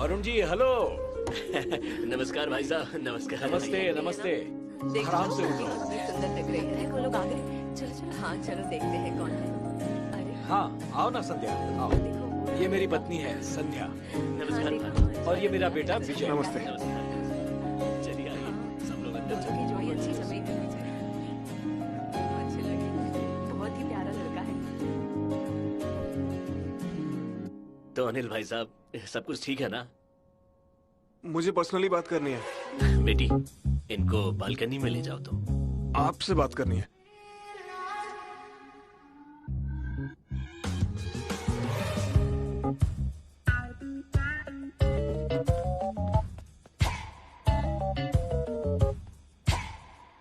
Varun ji hello. नमस्कार भाई साहब। नमस्कार। नमस्ते नमस्ते। आराम से उतरो। सुंदर लग रही है। वो लोग आ गए। चलो चलो। हाँ चलो देखते हैं कौन है। अरे हाँ आओ ना संध्या आओ। देखो ये मेरी पत्नी है संध्या नमस्कार। देखो, और ये मेरा बेटा विजय। नमस्ते। चलिए आइए सब लोग अंदर बच्चों चलिए। की जोड़ी अच्छी समय करनी चाहिए। अच्छे लगे। बहुत ही प्यारा लड़का है। तो अनिल भाई साहब सब कुछ ठीक है ना? मुझे पर्सनली बात करनी है। बेटी इनको बालकनी में ले जाओ तुम। आपसे बात करनी है।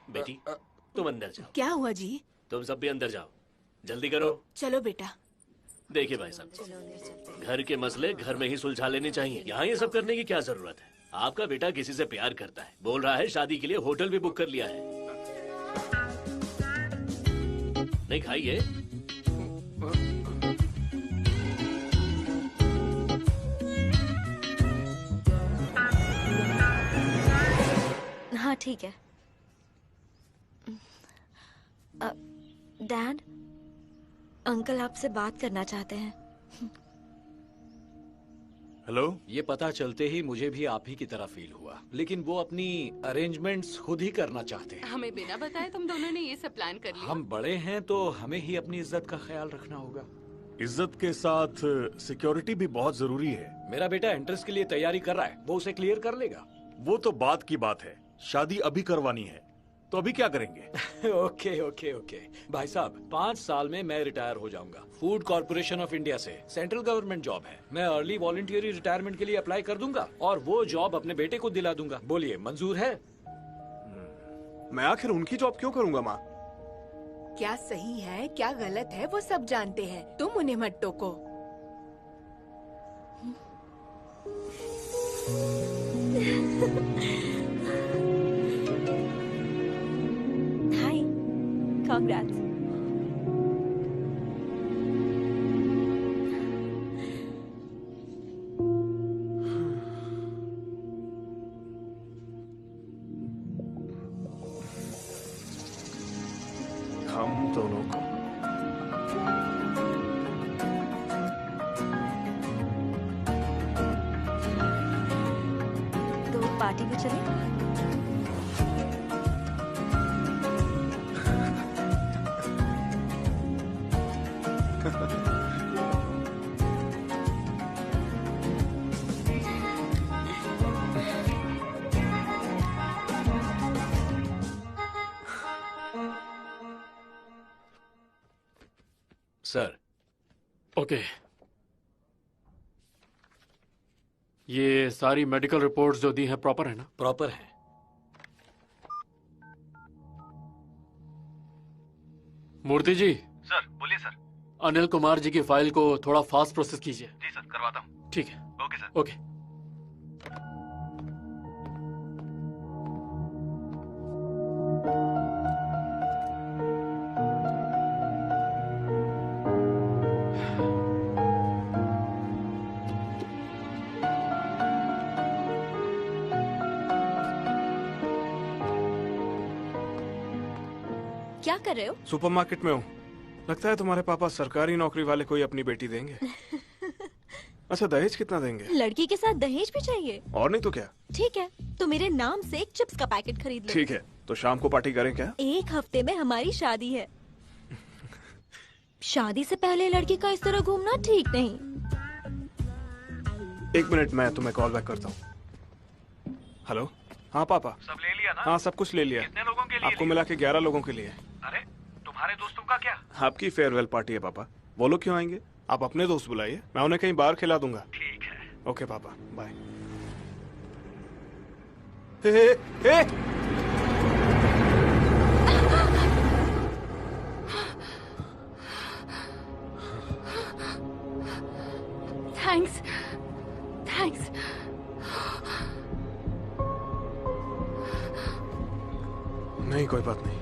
बेटी तुम अंदर जाओ। क्या हुआ जी? तुम सब भी अंदर जाओ। जल्दी करो। चलो बेटा। देखिए भाई साहब, चलो अंदर चलते हैं। घर के मसले घर में ही सुलझा लेने चाहिए। यहाँ ये सब करने की क्या जरूरत है? आपका बेटा किसी से प्यार करता है, बोल रहा है शादी के लिए होटल भी बुक कर लिया है। नहीं खाइए। हाँ ठीक है। डैड, अंकल आपसे बात करना चाहते हैं। हेलो। ये पता चलते ही मुझे भी आप ही की तरह फील हुआ, लेकिन वो अपनी अरेंजमेंट्स खुद ही करना चाहते हैं। हमें बिना बताए तुम दोनों ने ये सब प्लान कर लिया। हम बड़े हैं तो हमें ही अपनी इज्जत का ख्याल रखना होगा। इज्जत के साथ सिक्योरिटी भी बहुत जरूरी है। मेरा बेटा एंट्रेंस के लिए तैयारी कर रहा है, वो उसे क्लियर कर लेगा। वो तो बात की बात है, शादी अभी करवानी है तो अभी क्या करेंगे? ओके ओके ओके भाई साहब, 5 साल में मैं रिटायर हो जाऊंगा फूड कॉर्पोरेशन ऑफ इंडिया से। सेंट्रल गवर्नमेंट जॉब है। मैं अर्ली वॉलंटियरी रिटायरमेंट के लिए अप्लाई कर दूंगा और वो जॉब अपने बेटे को दिला दूंगा। बोलिए मंजूर है? मैं आखिर उनकी जॉब क्यों करूंगा माँ? क्या सही है क्या गलत है वो सब जानते हैं, तुम उन्हें मत टोको। हाय, कांग्रेट्स। हम दोनों को तो पार्टी में चले? सर। ओके, ये सारी मेडिकल रिपोर्ट्स जो दी हैं प्रॉपर है ना? प्रॉपर है। मूर्ति जी। सर बोलिए सर। अनिल कुमार जी की फाइल को थोड़ा फास्ट प्रोसेस कीजिए। जी सर करवाता हूँ। ठीक है। Okay sir. ओके। क्या कर रहे हो? सुपरमार्केट में हूँ। लगता है तुम्हारे पापा सरकारी नौकरी वाले कोई अपनी बेटी देंगे। अच्छा दहेज कितना देंगे? लड़की के साथ दहेज भी चाहिए? और नहीं तो क्या। ठीक है, तो मेरे नाम से एक चिप्स का पैकेट खरीद लो। ठीक है, तो शाम को पार्टी करें क्या? 1 हफ्ते में हमारी शादी है। शादी से पहले लड़की का इस तरह घूमना ठीक नहीं। 1 मिनट, मैं तुम्हें कॉल बैक करता हूँ। हेलो। हाँ पापा। सब ले लिया ना? हाँ सब कुछ ले लिया। कितने लोगों के लिए आपको लिया? मिला के 11 लोगों के लिए। अरे तुम्हारे दोस्तों का क्या? आपकी फेयरवेल पार्टी है पापा। वो लोग क्यों आएंगे? आप अपने दोस्त बुलाइए, मैं उन्हें कहीं बाहर खिला दूंगा। ठीक है। ओके पापा, bye. Hey hey hey. Thanks thanks. नहीं कोई बात नहीं।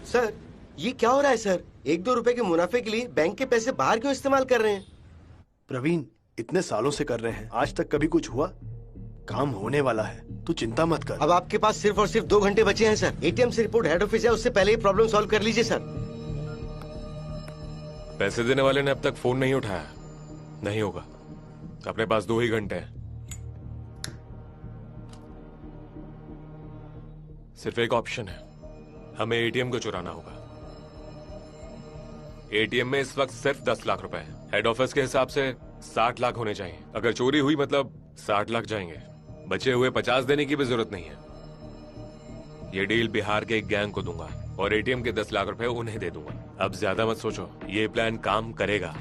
सर ये क्या हो रहा है सर? 1-2 रुपए के मुनाफे के लिए बैंक के पैसे बाहर क्यों इस्तेमाल कर रहे हैं? प्रवीण, इतने सालों से कर रहे हैं, आज तक कभी कुछ हुआ? काम होने वाला है, तू चिंता मत कर। अब आपके पास सिर्फ और सिर्फ 2 घंटे बचे हैं सर। एटीएम से रिपोर्ट हेड ऑफिस है, उससे पहले ही प्रॉब्लम सॉल्व कर लीजिए सर। पैसे देने वाले ने अब तक फोन नहीं उठाया। नहीं होगा, अपने पास 2 ही घंटे हैं। सिर्फ एक ऑप्शन है, हमें एटीएम को चुराना होगा। एटीएम में इस वक्त सिर्फ 10 लाख रुपए हैं। हेड ऑफिस के हिसाब से 60 लाख होने चाहिए। अगर चोरी हुई मतलब 60 लाख जाएंगे, बचे हुए 50 देने की भी जरूरत नहीं है। ये डील बिहार के एक गैंग को दूंगा और एटीएम के 10 लाख रुपए उन्हें दे दूंगा। अब ज्यादा मत सोचो, ये प्लान काम करेगा।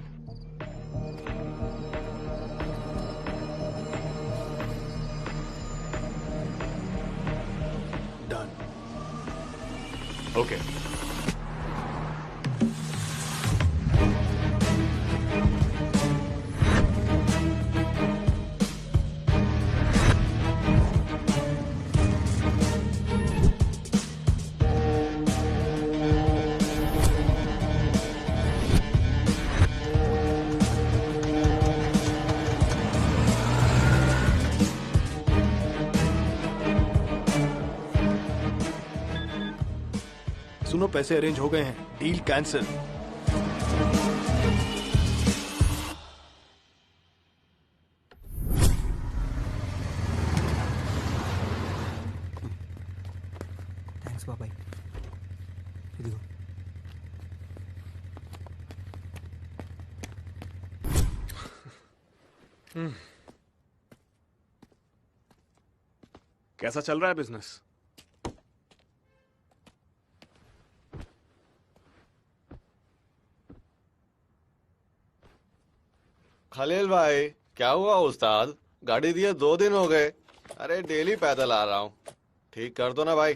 डन। ओके। सुनो, पैसे अरेंज हो गए हैं, डील कैंसिल। थैंक्स बाबा। कैसा चल रहा है बिजनेस? खलील भाई, क्या हुआ उस्ताद? गाड़ी दिए 2 दिन हो गए। अरे डेली पैदल आ रहा हूँ, ठीक कर दो ना भाई।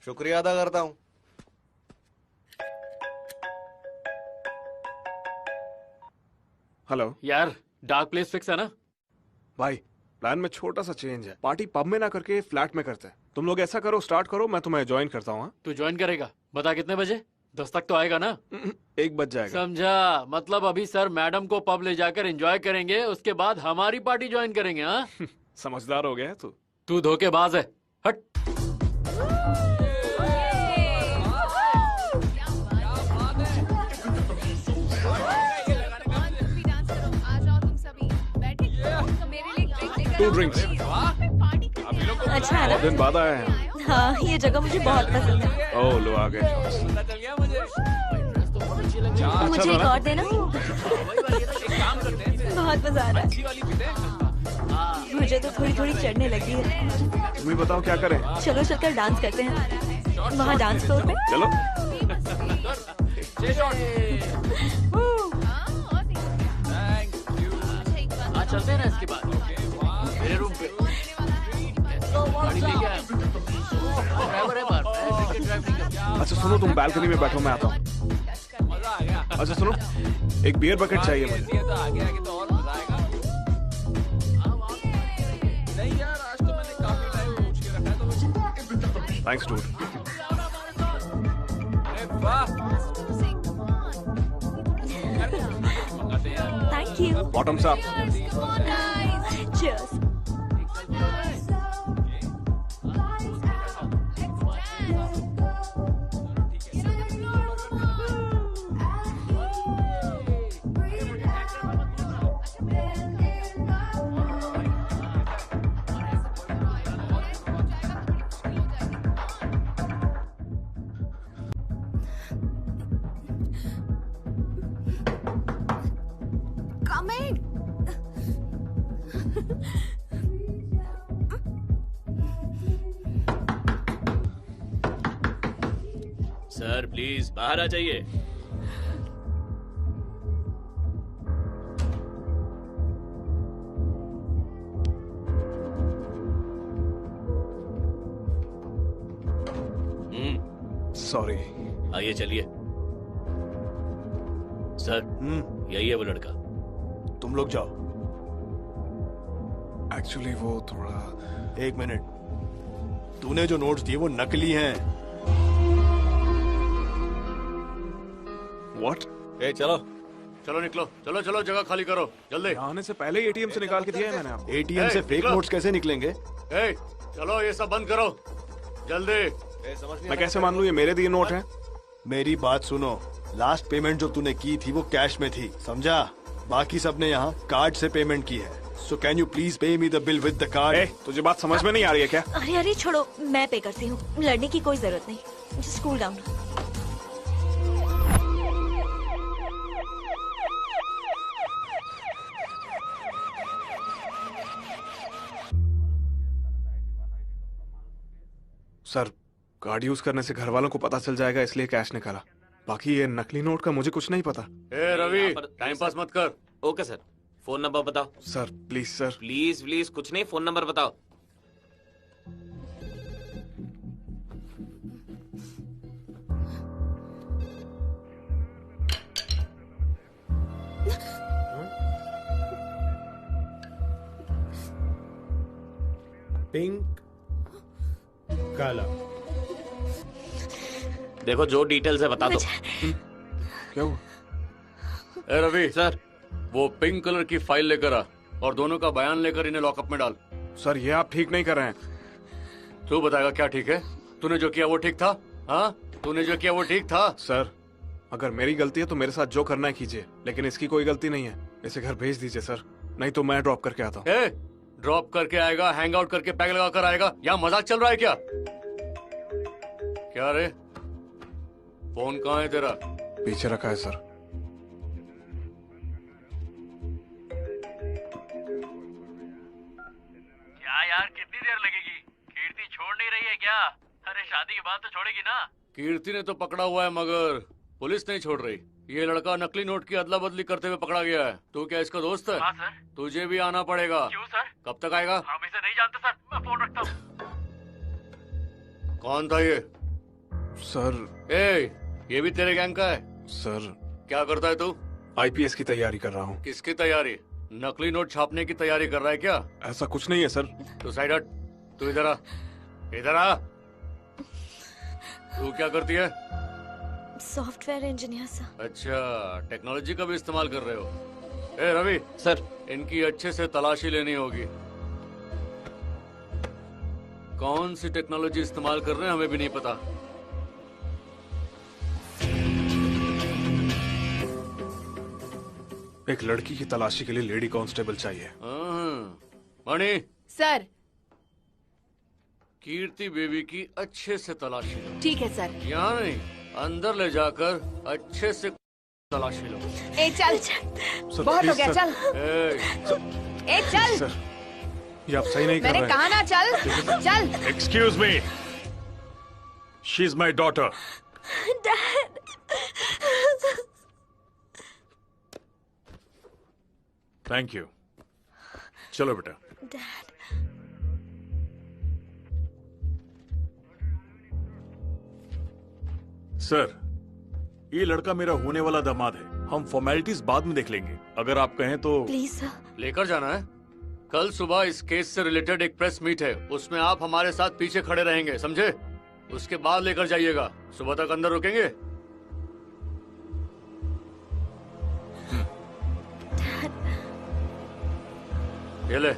शुक्रिया अदा करता हूँ। हेलो यार, डार्क प्लेस फिक्स है ना? भाई, प्लान में छोटा सा चेंज है। पार्टी पब में ना करके फ्लैट में करते हैं। तुम लोग ऐसा करो, स्टार्ट करो, मैं तुम्हें ज्वाइन करता हूँ। तू ज्वाइन करेगा? बता कितने बजे? 10 तक तो आएगा ना? 1 बज जाएगा। समझा? मतलब अभी सर मैडम को पब ले जाकर एंजॉय करेंगे, उसके बाद हमारी पार्टी ज्वाइन करेंगे। हाँ, समझदार हो गया है तू। तू धोखेबाज है, हट। Two drinks. अच्छा है बहुत दिन बाद आए हैं। ना? हाँ, ये जगह मुझे बहुत पसंद है। ओह, लो आ गए। मुझे एक और देना। बहुत मजा आ रहा है। मुझे तो थोड़ी थोड़ी चढ़ने लगी है। तुम ही बताओ क्या करें? चलो चलकर डांस करते हैं, वहाँ डांस फ्लोर पे। चलो। आज चलते हैं ना इसके बाद मेरे रूम पे। गाड़ी लेके आया। ड्राइवर है बाहर, मैं क्रिकेट ड्राइव नहीं करता। अच्छा सुनो, तुम बालकनी में बैठो, मैं आता हूँ। अच्छा सुनो, एक बियर बकेट चाहिए मुझे। Thanks dude. Thank you. Bottoms up. Cheers. Coming. Sir please बाहर आ जाइए। सॉरी। आइए चलिए। सर यही है वो लड़का। तुम लोग जाओ। एक्चुअली वो थोड़ा। 1 मिनट, तूने जो नोट्स दिए वो नकली हैं। व्हाट? ए चलो चलो निकलो, चलो चलो, जगह खाली करो जल्दी। आने से पहले ही एटीएम से निकाल के दिया है मैंने आपको। एटीएम से फेक नोट्स कैसे निकलेंगे? ए, चलो ये सब बंद करो जल्दी। मैं कैसे मान लूं ये मेरे दिए नोट हैं? मेरी बात सुनो, लास्ट पेमेंट जो तूने की थी वो कैश में थी, समझा? बाकी सबने यहाँ कार्ड से पेमेंट की है। So can you please pay me the bill with the card? तुझे बात समझ में नहीं आ रही है क्या? अरे अरे छोड़ो, मैं पे करती हूँ, लड़ने की कोई जरूरत नहीं, just cool down. Sir, card use करने से घर वालों को पता चल जाएगा इसलिए कैश निकाला। बाकी ये नकली नोट का मुझे कुछ नहीं पता। ए रवि, टाइम पास मत कर। ओके सर, फोन नंबर बताओ। Sir please sir. Please please कुछ नहीं, फोन नंबर बताओ। पिंक काला। देखो जो डिटेल्स है बता दो। क्या हुआ? ए रवि सर, वो पिंक कलर की फाइल लेकर आ और दोनों का बयान लेकर इन्हें लॉकअप में डाल। सर ये आप ठीक नहीं कर रहे हैं। तू बताएगा क्या ठीक है? तूने जो किया वो ठीक था? हाँ, तूने जो किया वो ठीक था? सर अगर मेरी गलती है तो मेरे साथ जो करना है कीजिए, लेकिन इसकी कोई गलती नहीं है। इसे घर भेज दीजिए सर, नहीं तो मैं ड्रॉप करके आता हूँ। ड्रॉप करके आएगा, हैंग आउट करके पैक लगा कर आएगा, या मजाक चल रहा है क्या? क्या रे, फोन कहाँ है तेरा? पीछे रखा है सर। क्या यार, कितनी देर लगेगी? कीर्ति छोड़ नहीं रही है क्या? अरे शादी के बाद तो छोड़ेगी ना? कीर्ति ने तो पकड़ा हुआ है मगर पुलिस नहीं छोड़ रही। ये लड़का नकली नोट की अदला बदली करते हुए पकड़ा गया है। तू क्या इसका दोस्त है? हाँ सर। तुझे भी आना पड़ेगा। क्यों सर? कब तक आएगा? हम इसे नहीं जानते सर, मैं फोन रखता हूँ। कौन था ये? सर ये भी तेरे गैंग का है? सर क्या करता है तू? आईपीएस की तैयारी कर रहा हूँ। किसकी तैयारी? नकली नोट छापने की तैयारी कर रहा है क्या? ऐसा कुछ नहीं है सर। तू साइड हट, तू इधर आ, इधर आ। तू क्या करती है? Software engineer sir. अच्छा, टेक्नोलॉजी का भी इस्तेमाल कर रहे हो? ए रवि सर, इनकी अच्छे से तलाशी लेनी होगी। कौन सी टेक्नोलॉजी इस्तेमाल कर रहे हैं हमें भी नहीं पता। एक लड़की की तलाशी के लिए लेडी कांस्टेबल चाहिए। मणि सर। कीर्ति बेबी की अच्छे से तलाशी लो। ठीक है सर। यहाँ नहीं, अंदर ले जाकर अच्छे से तलाशी लो। ए चल, बहुत हो गया, चल। ए चल। सर ये आप सही नहीं कर रहे हैं। मैंने कहा ना चल, चल। Excuse me, she is my daughter. Dad. Thank you. चलो बेटा। डैड। सर, ये लड़का मेरा होने वाला दामाद है। हम फॉर्मेलिटीज बाद में देख लेंगे, अगर आप कहें तो। Please sir. लेकर जाना है? कल सुबह इस केस से रिलेटेड एक प्रेस मीट है, उसमें आप हमारे साथ पीछे खड़े रहेंगे, समझे? उसके बाद लेकर जाइएगा। सुबह तक अंदर रुकेंगे? ये ले,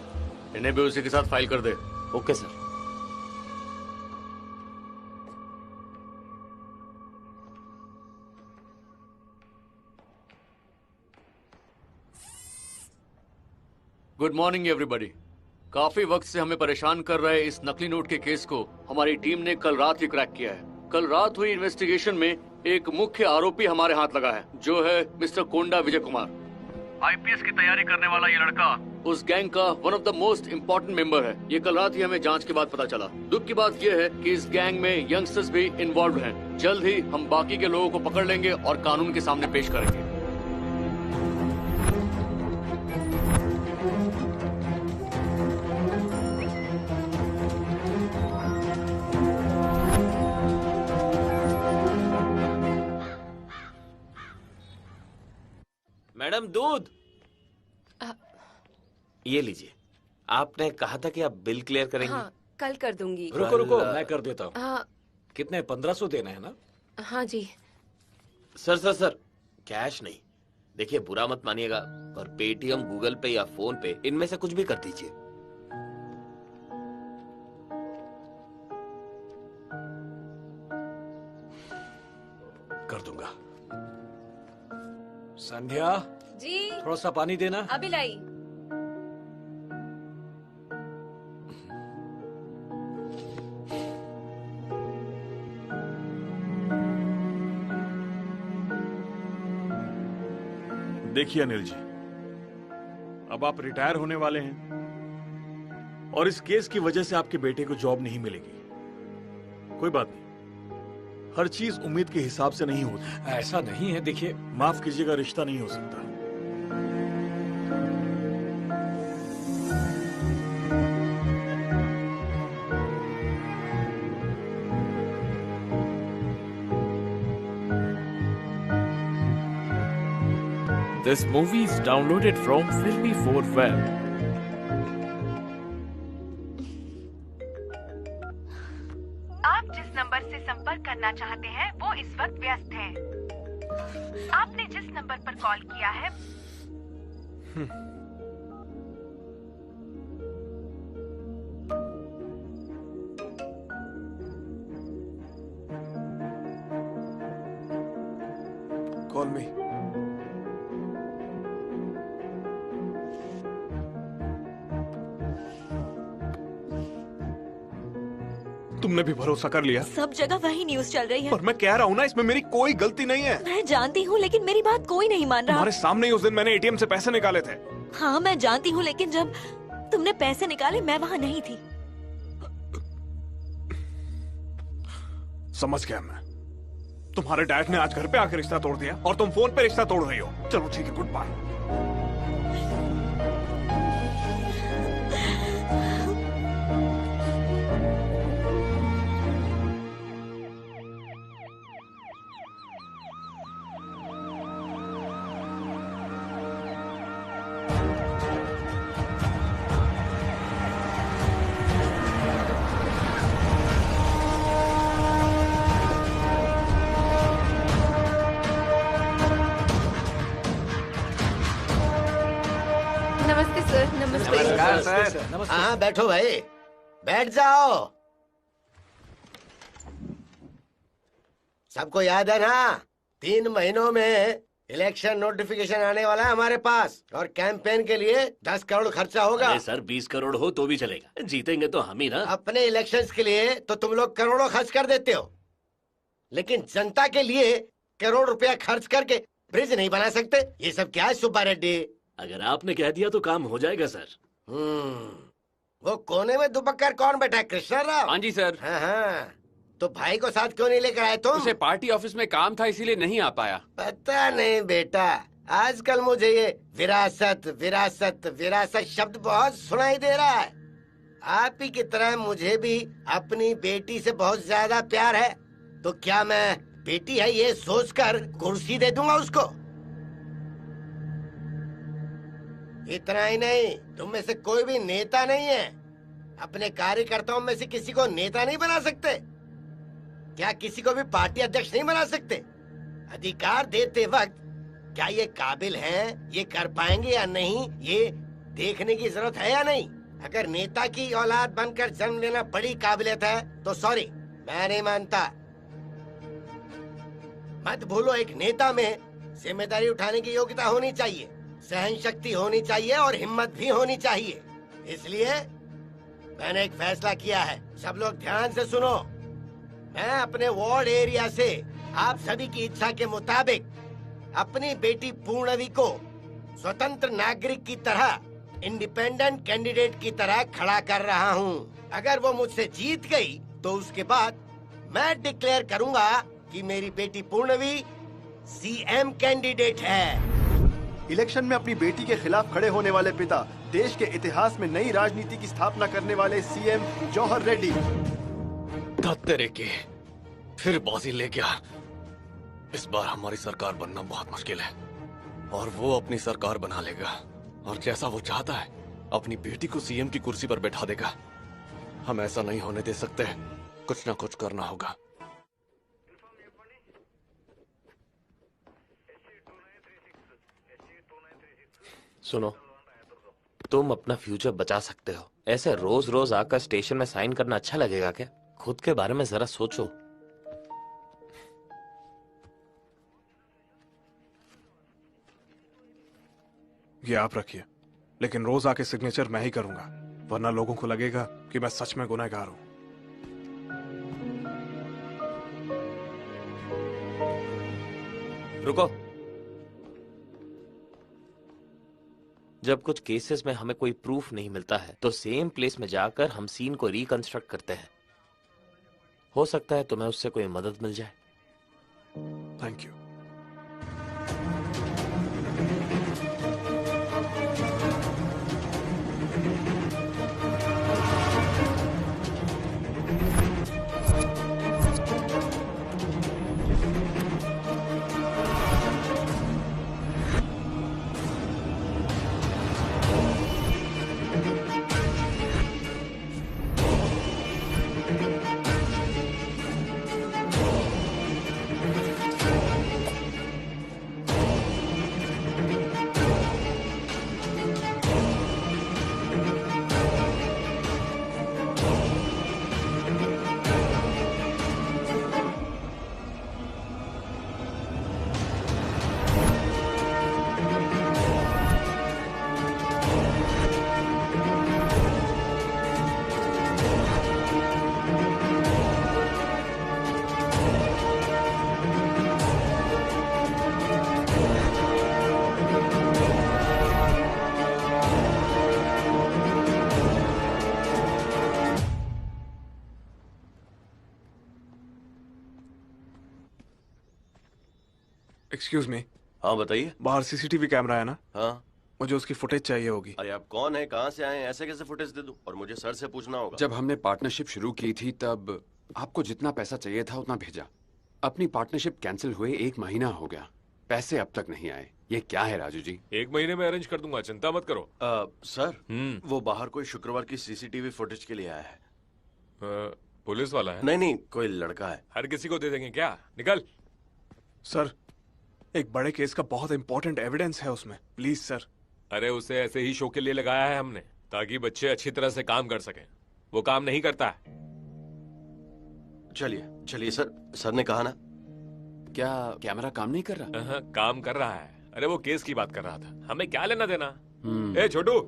इन्हें भी उसी के साथ फाइल कर दे। Okay sir. Good morning everybody. काफी वक्त से हमें परेशान कर रहे इस नकली नोट के केस को हमारी टीम ने कल रात ही क्रैक किया है। कल रात हुई इन्वेस्टिगेशन में एक मुख्य आरोपी हमारे हाथ लगा है, जो है मिस्टर कोंडा विजय कुमार। आईपीएस की तैयारी करने वाला ये लड़का उस गैंग का one of the most important member है। ये कल रात ही हमें जांच के बाद पता चला। दुख की बात यह है कि इस गैंग में यंगस्टर्स भी इन्वॉल्व हैं। जल्द ही हम बाकी के लोगों को पकड़ लेंगे और कानून के सामने पेश करेंगे। मैडम दूध। ये लीजिए। आपने कहा था कि आप बिल क्लियर करेंगी। हाँ, कल कर दूंगी। रुको रुको, मैं कर देता हूँ। हाँ। कितने? 1500 देना है ना? हाँ जी। सर कैश नहीं। देखिए बुरा मत मानिएगा, पर पेटीएम, गूगल पे या फोन पे, इनमें से कुछ भी कर दीजिए। कर दूंगा। संध्या, जी थोड़ा सा पानी देना। अभी लाई। देखिए अनिल जी, अब आप रिटायर होने वाले हैं और इस केस की वजह से आपके बेटे को जॉब नहीं मिलेगी। कोई बात नहीं, हर चीज उम्मीद के हिसाब से नहीं होती। ऐसा नहीं है, देखिए माफ कीजिएगा, रिश्ता नहीं हो सकता। This movie is downloaded from Filmy4Web. आप जिस नंबर से संपर्क करना चाहते हैं वो इस वक्त व्यस्त है। आपने जिस नंबर पर कॉल किया है कॉल मी। तुमने भी भरोसा कर लिया? सब जगह वही न्यूज चल रही है। पर मैं कह रहा हूँ ना, इसमें मेरी कोई गलती नहीं है। मैं जानती हूँ, लेकिन मेरी बात कोई नहीं मान रहा। तुम्हारे सामने ही उस दिन मैंने एटीएम से पैसे निकाले थे। हाँ मैं जानती हूँ, लेकिन जब तुमने पैसे निकाले मैं वहाँ नहीं थी। समझ गया मैं। तुम्हारे डैड ने आज घर पे आकर रिश्ता तोड़ दिया और तुम फोन पे रिश्ता तोड़ रही हो। चलो ठीक है, गुड बाय। नमस्ते सर। नमस्ते। नमस्कार सर। हाँ बैठो भाई, बैठ जाओ। सबको याद है ना, 3 महीनों में इलेक्शन नोटिफिकेशन आने वाला है हमारे पास और कैंपेन के लिए 10 करोड़ खर्चा होगा। अरे सर 20 करोड़ हो तो भी चलेगा, जीतेंगे तो हम ही ना। अपने इलेक्शंस के लिए तो तुम लोग करोड़ों खर्च कर देते हो, लेकिन जनता के लिए करोड़ रुपया खर्च करके ब्रिज नहीं बना सकते। ये सब क्या है सुब्बा रेड्डी? अगर आपने कह दिया तो काम हो जाएगा सर। वो कोने में दुबक्कर कौन बैठा है? कृष्णा राव? हाँ जी सर। हाँ, तो भाई को साथ क्यों नहीं लेकर आए तुम? उसे पार्टी ऑफिस में काम था, इसीलिए नहीं आ पाया। पता नहीं बेटा, आजकल मुझे ये विरासत विरासत विरासत शब्द बहुत सुनाई दे रहा है। आप ही की तरह मुझे भी अपनी बेटी से बहुत ज्यादा प्यार है, तो क्या मैं बेटी है ये सोचकर कुर्सी दे दूंगा उसको? इतना ही नहीं, तुम में से कोई भी नेता नहीं है। अपने कार्यकर्ताओं में से किसी को नेता नहीं बना सकते? क्या किसी को भी पार्टी अध्यक्ष नहीं बना सकते? अधिकार देते वक्त क्या ये काबिल हैं, ये कर पाएंगे या नहीं, ये देखने की जरूरत है या नहीं? अगर नेता की औलाद बनकर जन्म लेना बड़ी काबिलियत है तो सॉरी, मैं नहीं मानता। मत भूलो, एक नेता में जिम्मेदारी उठाने की योग्यता होनी चाहिए, सहन शक्ति होनी चाहिए और हिम्मत भी होनी चाहिए। इसलिए मैंने एक फैसला किया है, सब लोग ध्यान से सुनो। मैं अपने वार्ड एरिया से आप सभी की इच्छा के मुताबिक अपनी बेटी पूर्णवी को स्वतंत्र नागरिक की तरह, इंडिपेंडेंट कैंडिडेट की तरह खड़ा कर रहा हूँ। अगर वो मुझसे जीत गई तो उसके बाद मैं डिक्लेयर करूँगा कि मेरी बेटी पूर्णवी सीएम कैंडिडेट है। इलेक्शन में अपनी बेटी के खिलाफ खड़े होने वाले पिता, देश के इतिहास में नई राजनीति की स्थापना करने वाले सीएम जौहर रेड्डी। तेरे के फिर बाजी ले गया। इस बार हमारी सरकार बनना बहुत मुश्किल है और वो अपनी सरकार बना लेगा, और जैसा वो चाहता है अपनी बेटी को सीएम की कुर्सी पर बैठा देगा। हम ऐसा नहीं होने दे सकते, कुछ ना कुछ करना होगा। सुनो, तुम अपना फ्यूचर बचा सकते हो। ऐसे रोज रोज आकर स्टेशन में साइन करना अच्छा लगेगा क्या? खुद के बारे में जरा सोचो। ये आप रखिए, लेकिन रोज आके सिग्नेचर मैं ही करूंगा, वरना लोगों को लगेगा कि मैं सच में गुनहगार हूं। रुको। जब कुछ केसेस में हमें कोई प्रूफ नहीं मिलता है तो सेम प्लेस में जाकर हम सीन को रिकंस्ट्रक्ट करते हैं। हो सकता है तुम्हें उससे कोई मदद मिल जाए। Thank you. Excuse me. हाँ बताइए। बाहर सीसीटीवी कैमरा है ना? हाँ। मुझे उसकी फुटेज चाहिए होगी। अरे आप कौन है, कहाँ से आए हैं, ऐसे कैसे फुटेज दे दूं? और मुझे सर से पूछना होगा। जब हमने पार्टनरशिप शुरू की थी तब आपको जितना पैसा चाहिए था उतना भेजा। अपनी पार्टनरशिप कैंसिल हुए 1 महीना हो गया, पैसे अब तक नहीं आए। ये क्या है राजू जी? 1 महीने में अरेंज कर दूंगा, चिंता मत करो। सर वो बाहर कोई शुक्रवार की सीसीटीवी फुटेज के लिए आया है। पुलिस वाला है? नहीं, कोई लड़का है। हर किसी को दे देंगे क्या? निकल। सर, एक बड़े केस का बहुत इंपॉर्टेंट एविडेंस है उसमें, प्लीज सर। अरे उसे ऐसे ही शो के लिए लगाया है हमने, ताकि बच्चे अच्छी तरह से काम कर सकें। वो काम नहीं करता है। चलिए सर ने कहा ना। क्या कैमरा काम नहीं कर रहा? हाँ, काम कर रहा है। अरे वो केस की बात कर रहा था, हमें क्या लेना देना। ए छोटू,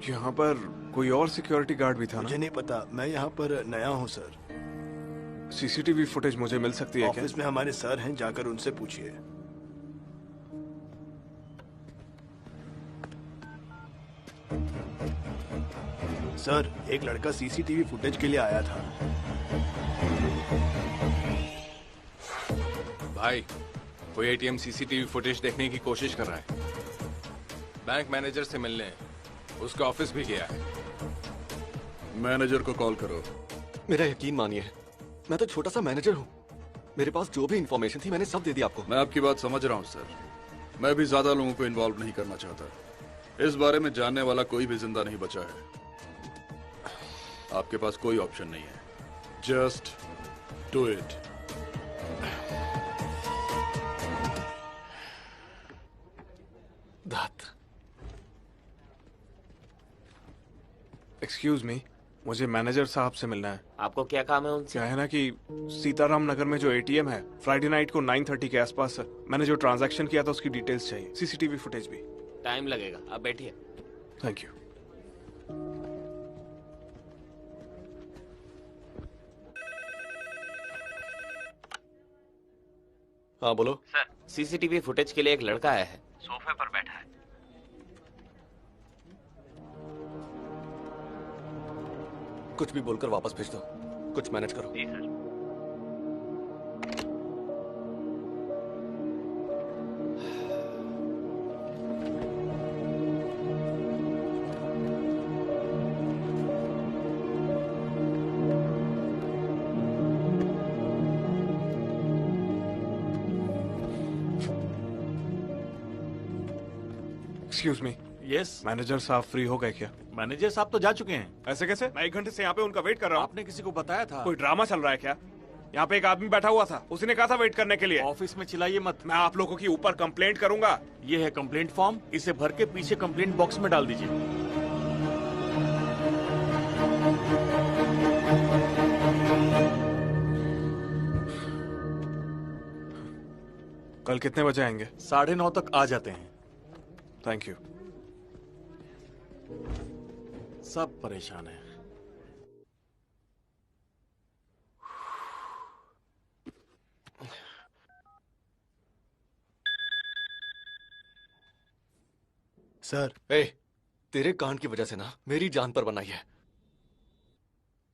यहाँ पर कोई और सिक्योरिटी गार्ड भी था ना? मुझे नहीं पता, मैं यहाँ पर नया हूँ सर। सीसीटीवी फुटेज मुझे मिल सकती है क्या? ऑफिस में हमारे सर हैं, जाकर उनसे पूछिए। सर, एक लड़का सीसीटीवी फुटेज के लिए आया था। भाई, कोई एटीएम सीसीटीवी फुटेज देखने की कोशिश कर रहा है। बैंक मैनेजर से मिलने उसका ऑफिस भी गया है। मैनेजर को कॉल करो। मेरा यकीन मानिए, मैं तो छोटा सा मैनेजर हूँ। मेरे पास जो भी इंफॉर्मेशन थी मैंने सब दे दी आपको। मैं आपकी बात समझ रहा हूँ सर, मैं भी ज्यादा लोगों को इन्वॉल्व नहीं करना चाहता। इस बारे में जानने वाला कोई भी जिंदा नहीं बचा है। आपके पास कोई ऑप्शन नहीं है, just do it. Excuse me, मुझे मैनेजर साहब से मिलना है। आपको क्या काम है उनसे? क्या है ना कि सीताराम नगर में जो एटीएम है, फ्राइडे नाइट को 9:30 के आसपास मैंने जो ट्रांजैक्शन किया था उसकी डिटेल्स चाहिए, सीसीटीवी फुटेज भी। टाइम लगेगा, आप बैठिए। Thank you. हाँ बोलो। सर, सीसीटीवी फुटेज के लिए एक लड़का आया है। सोफे पर बैठा है। कुछ भी बोलकर वापस भेज दो, कुछ मैनेज करो। जी sir. Excuse me, yes manager साहब फ्री हो गए क्या? मैनेजर साहब तो जा चुके हैं। ऐसे कैसे? मैं 1 घंटे से यहाँ पे उनका वेट कर रहा हूँ। आपने किसी को बताया था? कोई ड्रामा चल रहा है क्या? यहाँ पे एक आदमी बैठा हुआ था, उसी ने कहा था वेट करने के लिए। ऑफिस में चिल्लाइए मत। मैं आप लोगों की ऊपर कंप्लेंट करूंगा। ये है कंप्लेंट फॉर्म, इसे भर के पीछे कंप्लेंट बॉक्स में डाल दीजिए। कल कितने बजे आएंगे? 9:30 तक आ जाते हैं। Thank you. सब परेशान है। सर, तेरे कांड की वजह से ना मेरी जान पर बनाई है।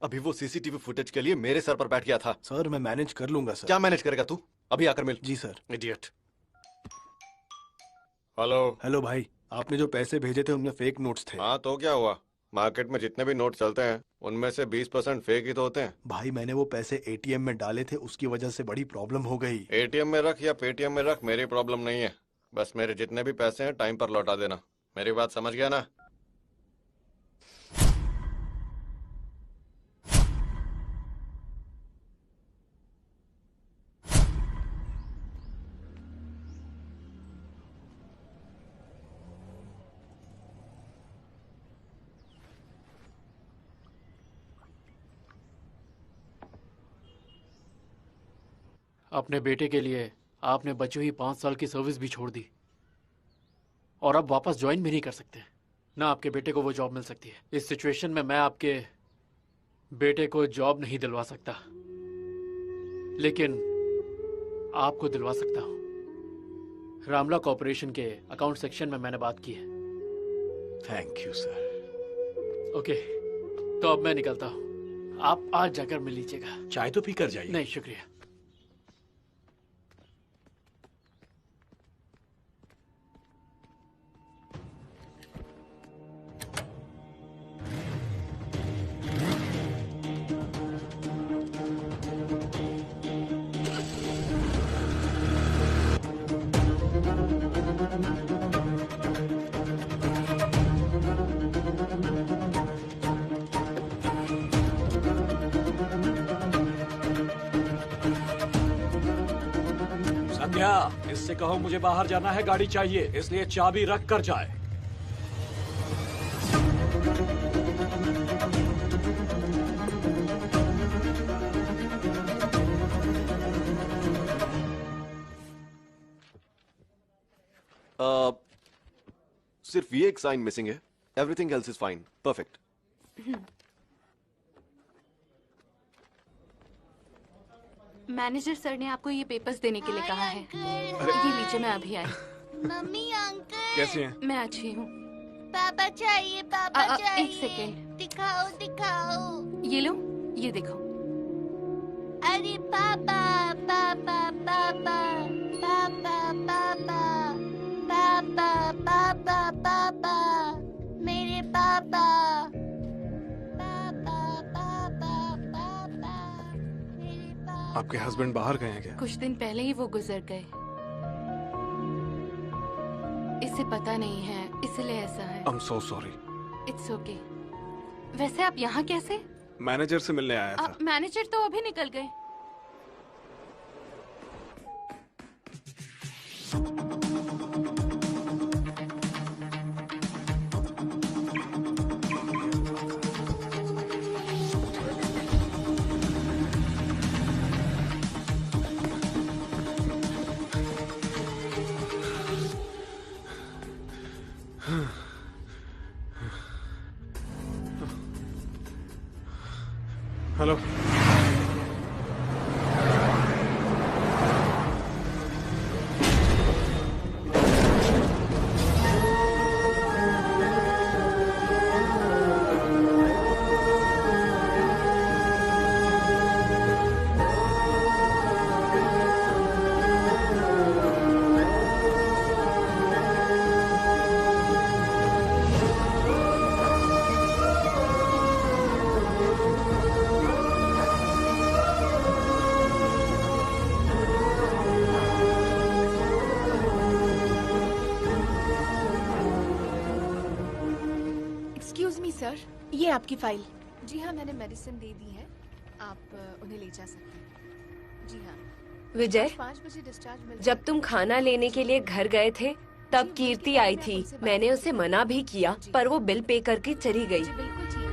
अभी वो सीसीटीवी फुटेज के लिए मेरे सर पर बैठ गया था। सर मैं मैनेज कर लूंगा सर। क्या मैनेज करेगा तू? अभी आकर मिल। जी सर। इडियट। हेलो भाई, आपने जो पैसे भेजे थे उनमें फेक नोट्स थे। हाँ तो क्या हुआ? मार्केट में जितने भी नोट चलते हैं उनमें से 20% फेक ही तो होते हैं। भाई मैंने वो पैसे एटीएम में डाले थे, उसकी वजह से बड़ी प्रॉब्लम हो गई। एटीएम में रख या पेटीएम में रख, मेरी प्रॉब्लम नहीं है। बस मेरे जितने भी पैसे हैं टाइम पर लौटा देना। मेरी बात समझ गया ना? अपने बेटे के लिए आपने बची हुई 5 साल की सर्विस भी छोड़ दी और अब वापस ज्वाइन भी नहीं कर सकते। ना आपके बेटे को वो जॉब मिल सकती है। इस सिचुएशन में मैं आपके बेटे को जॉब नहीं दिलवा सकता, लेकिन आपको दिलवा सकता हूं। रामला कॉर्पोरेशन के अकाउंट सेक्शन में मैंने बात की है। Thank you sir. ओके, तो अब मैं निकलता हूं। आप आज जाकर मिल लीजिएगा। चाय तो पी कर जाइए। नहीं शुक्रिया। संध्या, इससे कहो मुझे बाहर जाना है, गाड़ी चाहिए, इसलिए चाबी रख कर जाए। सिर्फ ये एक साइन मिसिंग है। Everything else is fine. Perfect. Manager sir ने आपको ये पेपर्स देने के लिए कहा है। ये लीजिए, मैं अभी आई। मम्मी अंकल कैसी हैं? मैं अच्छी हूँ। पापा चाहिए, पापा चाहिए। एक सेकेंड, दिखाओ दिखाओ। ये लो, ये देखो। अरे पापा पापा पापा पापा पापा पापा पापा पापा मेरे पापा पापा पापा पापा मेरे पापा। आपके हस्बैंड बाहर गए हैं क्या? कुछ दिन पहले ही वो गुजर गए। इसे पता नहीं है, इसलिए ऐसा है। I'm so sorry। It's okay. वैसे आप यहाँ कैसे? मैनेजर से मिलने आया था। मैनेजर तो अभी निकल गए। हेलो। सर, ये आपकी फाइल। जी हाँ, मैंने मेडिसिन दे दी है, आप उन्हें ले जा सकते हैं। जी हाँ। विजय, 5 बजे डिस्चार्ज मिल जब तुम खाना लेने के लिए घर गए थे तब कीर्ति आई थी। मैंने उसे मना भी किया पर वो बिल पे करके चली गई। बिल्कुल ठीक है।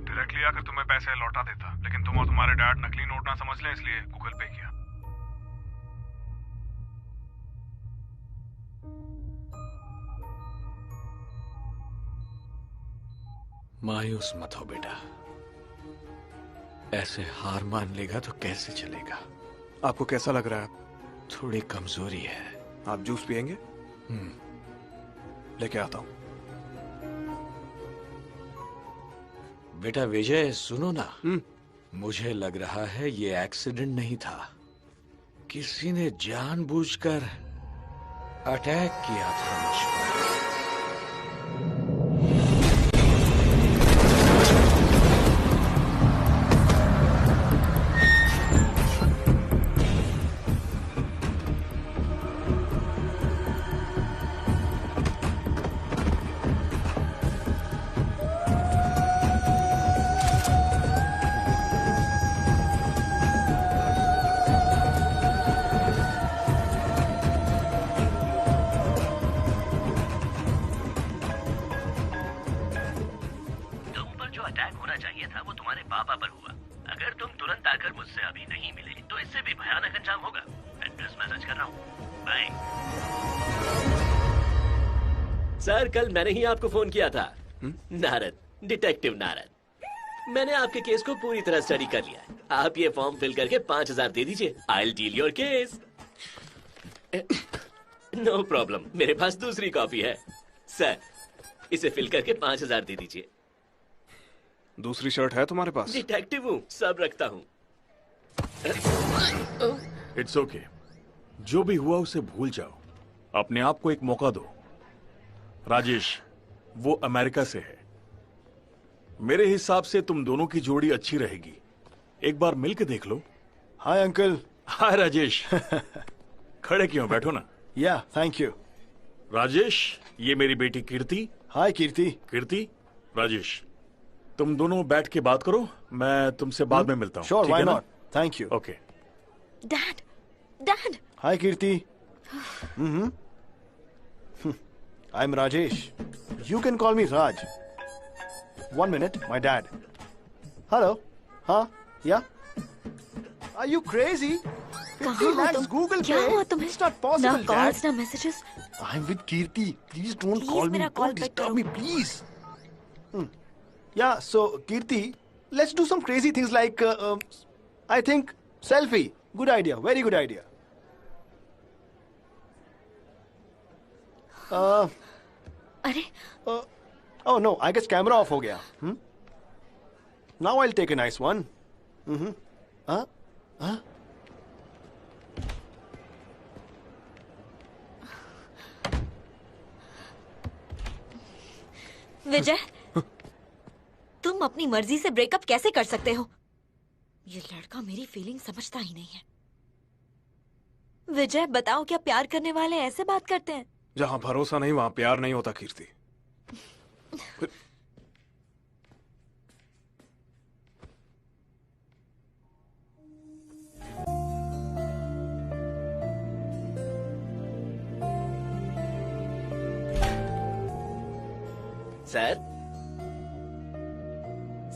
डायरेक्टली आकर तुम्हें पैसे लौटा देता, लेकिन तुम और तुम्हारे डैड नकली नोट ना समझ लें, इसलिए गूगल पे किया। मायूस मत हो बेटा, ऐसे हार मान लेगा तो कैसे चलेगा। आपको कैसा लग रहा है? थोड़ी कमजोरी है। आप जूस पियेंगे? लेके आता हूं। बेटा विजय सुनो ना, मुझे लग रहा है ये एक्सीडेंट नहीं था, किसी ने जानबूझकर अटैक किया था मुझ पर। सर, कल मैंने ही आपको फोन किया था। नारद, डिटेक्टिव नारद। मैंने आपके केस को पूरी तरह स्टडी कर लिया है। आप ये फॉर्म फिल करके 5,000 दे दीजिए। I'll deal your case। No problem, मेरे पास दूसरी कॉपी है। सर, इसे फिल करके 5,000 दे दीजिए। दूसरी शर्ट है तुम्हारे पास? डिटेक्टिव हूँ, सब रखता हूँ। इट्स ओके, जो भी हुआ उसे भूल जाओ, अपने आप को एक मौका दो। राजेश, वो अमेरिका से है। मेरे हिसाब से तुम दोनों की जोड़ी अच्छी रहेगी, एक बार मिलके देख लो। Hi uncle. हाय राजेश। खड़े क्यों, बैठो ना। या थैंक यू। राजेश, ये मेरी बेटी कीर्ति। हाय कीर्ति। कीर्ति, राजेश, तुम दोनों बैठ के बात करो, मैं तुमसे बाद में मिलता हूँ। Sure, why not. Thank you. Okay. Dad, dad. Hi Kirti. I'm Rajesh. You can call me Raj. 1 minute, my dad. Hello? Huh? Yeah? Are you crazy? 50 lakhs Google क्या Pay? हुआ तुम्हें? It's not possible, ना calls, Dad. ना messages. I'm with Kirti. Please don't Please, call me. मेरा call Don't back disturb करो. me, please. Yeah, so Kirti, let's do some crazy things like, I think, selfie. Good idea. Very good idea. अरे Oh no, I guess camera off हो गया. Now I'll take a nice one. Huh? Huh? विजय, तुम अपनी मर्जी से breakup कैसे कर सकते हो? ये लड़का मेरी फीलिंग समझता ही नहीं है। विजय बताओ, क्या प्यार करने वाले ऐसे बात करते हैं? जहां भरोसा नहीं वहां प्यार नहीं होता कीर्ति। सर,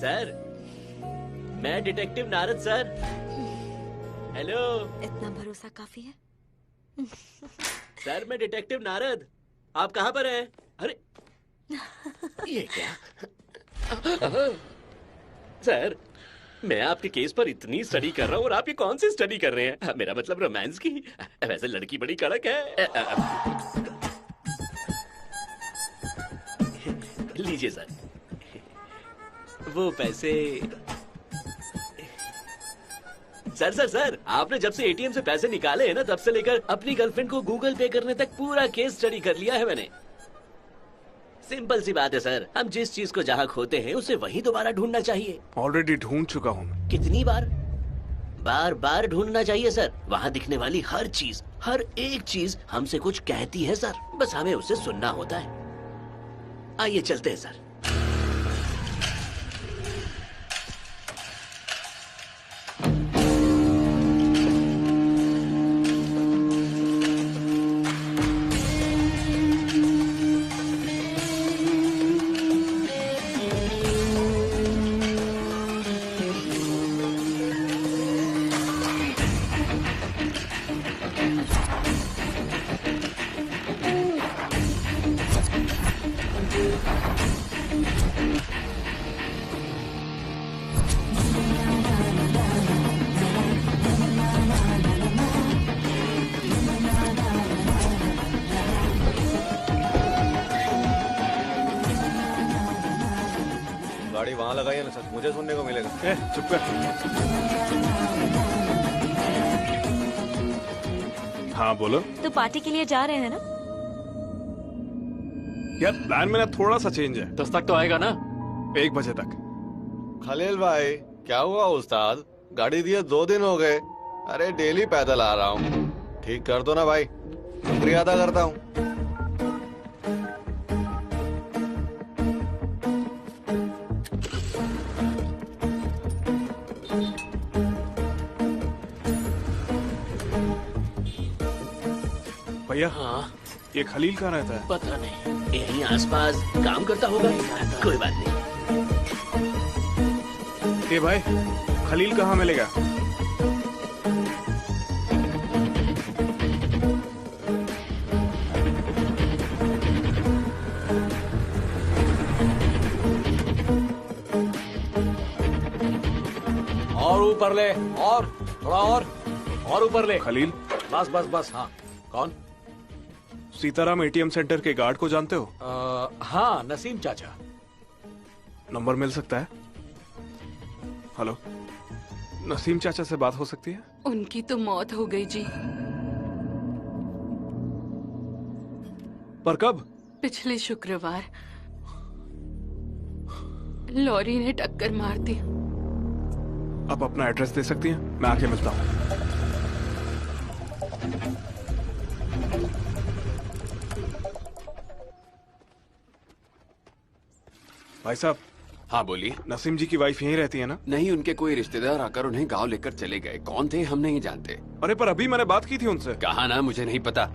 सर, मैं डिटेक्टिव नारद सर। हेलो। इतना भरोसा काफी है? सर, मैं डिटेक्टिव नारद। आप कहाँ पर हैं? अरे ये क्या? सर, मैं आपके केस पर इतनी स्टडी कर रहा हूँ और आप ये कौन सी स्टडी कर रहे हैं? मेरा मतलब रोमांस की। वैसे लड़की बड़ी कड़क है। लीजिए सर, वो पैसे। सर सर सर, आपने जब से एटीएम से पैसे निकाले हैं ना, तब से लेकर अपनी गर्लफ्रेंड को गूगल पे करने तक पूरा केस स्टडी कर लिया है मैंने। सिंपल सी बात है सर, हम जिस चीज को जहाँ खोते हैं उसे वहीं दोबारा ढूंढना चाहिए। ऑलरेडी ढूंढ चुका हूँ। कितनी बार? बार बार ढूंढना चाहिए सर। वहाँ दिखने वाली हर चीज, हर एक चीज हमसे कुछ कहती है सर, बस हमें उसे सुनना होता है। आइए चलते हैं सर। गाड़ी वहां लगाइए ना सर, मुझे सुनने को मिलेगा। चुप कर। हाँ बोलो। तो पार्टी के लिए जा रहे हैं ना? यार प्लान मेरा थोड़ा सा चेंज है। 10 तक तो आएगा ना? 1 बजे तक। खलील भाई क्या हुआ उस्ताद? गाड़ी दिए 2 दिन हो गए। अरे डेली पैदल आ रहा हूँ, ठीक कर दो ना भाई, शुक्रिया अदा करता हूँ। भैया हाँ, ये खलील कहाँ रहता है? पता नहीं, यहीं आसपास काम करता होगा। कोई बात नहीं। ए भाई, खलील कहाँ मिलेगा? और ऊपर ले, और थोड़ा और ऊपर ले। खलील? बस बस बस। हाँ कौन? सीताराम एटीएम सेंटर के गार्ड को जानते हो? हाँ, नसीम चाचा। नंबर मिल सकता है? हेलो, नसीम चाचा से बात हो सकती है? उनकी तो मौत हो गई जी। पर कब? पिछले शुक्रवार लॉरी ने टक्कर मार दी। आप अपना एड्रेस दे सकती हैं? मैं आके मिलता हूँ। भाई साहब। हाँ बोलिए। नसीम जी की वाइफ यहीं रहती है ना? नहीं, उनके कोई रिश्तेदार आकर उन्हें गांव लेकर चले गए। कौन थे हम नहीं जानते। अरे पर अभी मैंने बात की थी उनसे। कहा ना, मुझे नहीं पता।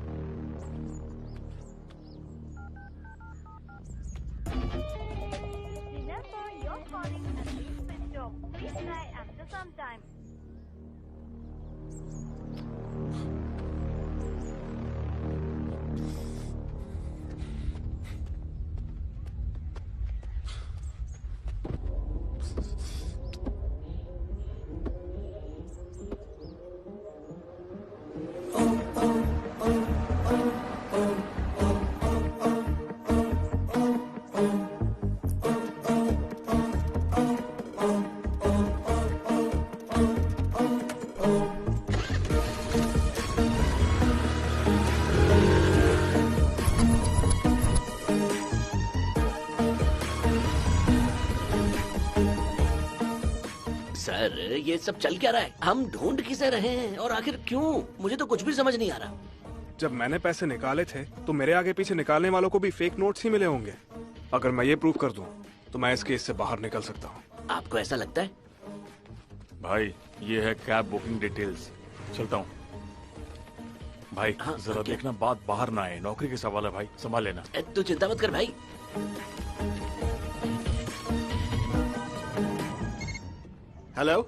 सर ये सब चल क्या रहा है? हम ढूंढ किसे रहे हैं और आखिर क्यों? मुझे तो कुछ भी समझ नहीं आ रहा। जब मैंने पैसे निकाले थे तो मेरे आगे पीछे निकालने वालों को भी फेक नोट्स ही मिले होंगे। अगर मैं ये प्रूव कर दूं तो मैं इस केस से बाहर निकल सकता हूँ। आपको ऐसा लगता है? भाई ये है कैब बुकिंग डिटेल्स। चलता हूँ भाई। हाँ, जरा देखना बात बाहर ना आए, नौकरी के सवाल है भाई, संभाल लेना। तू चिंता मत कर भाई। हेलो।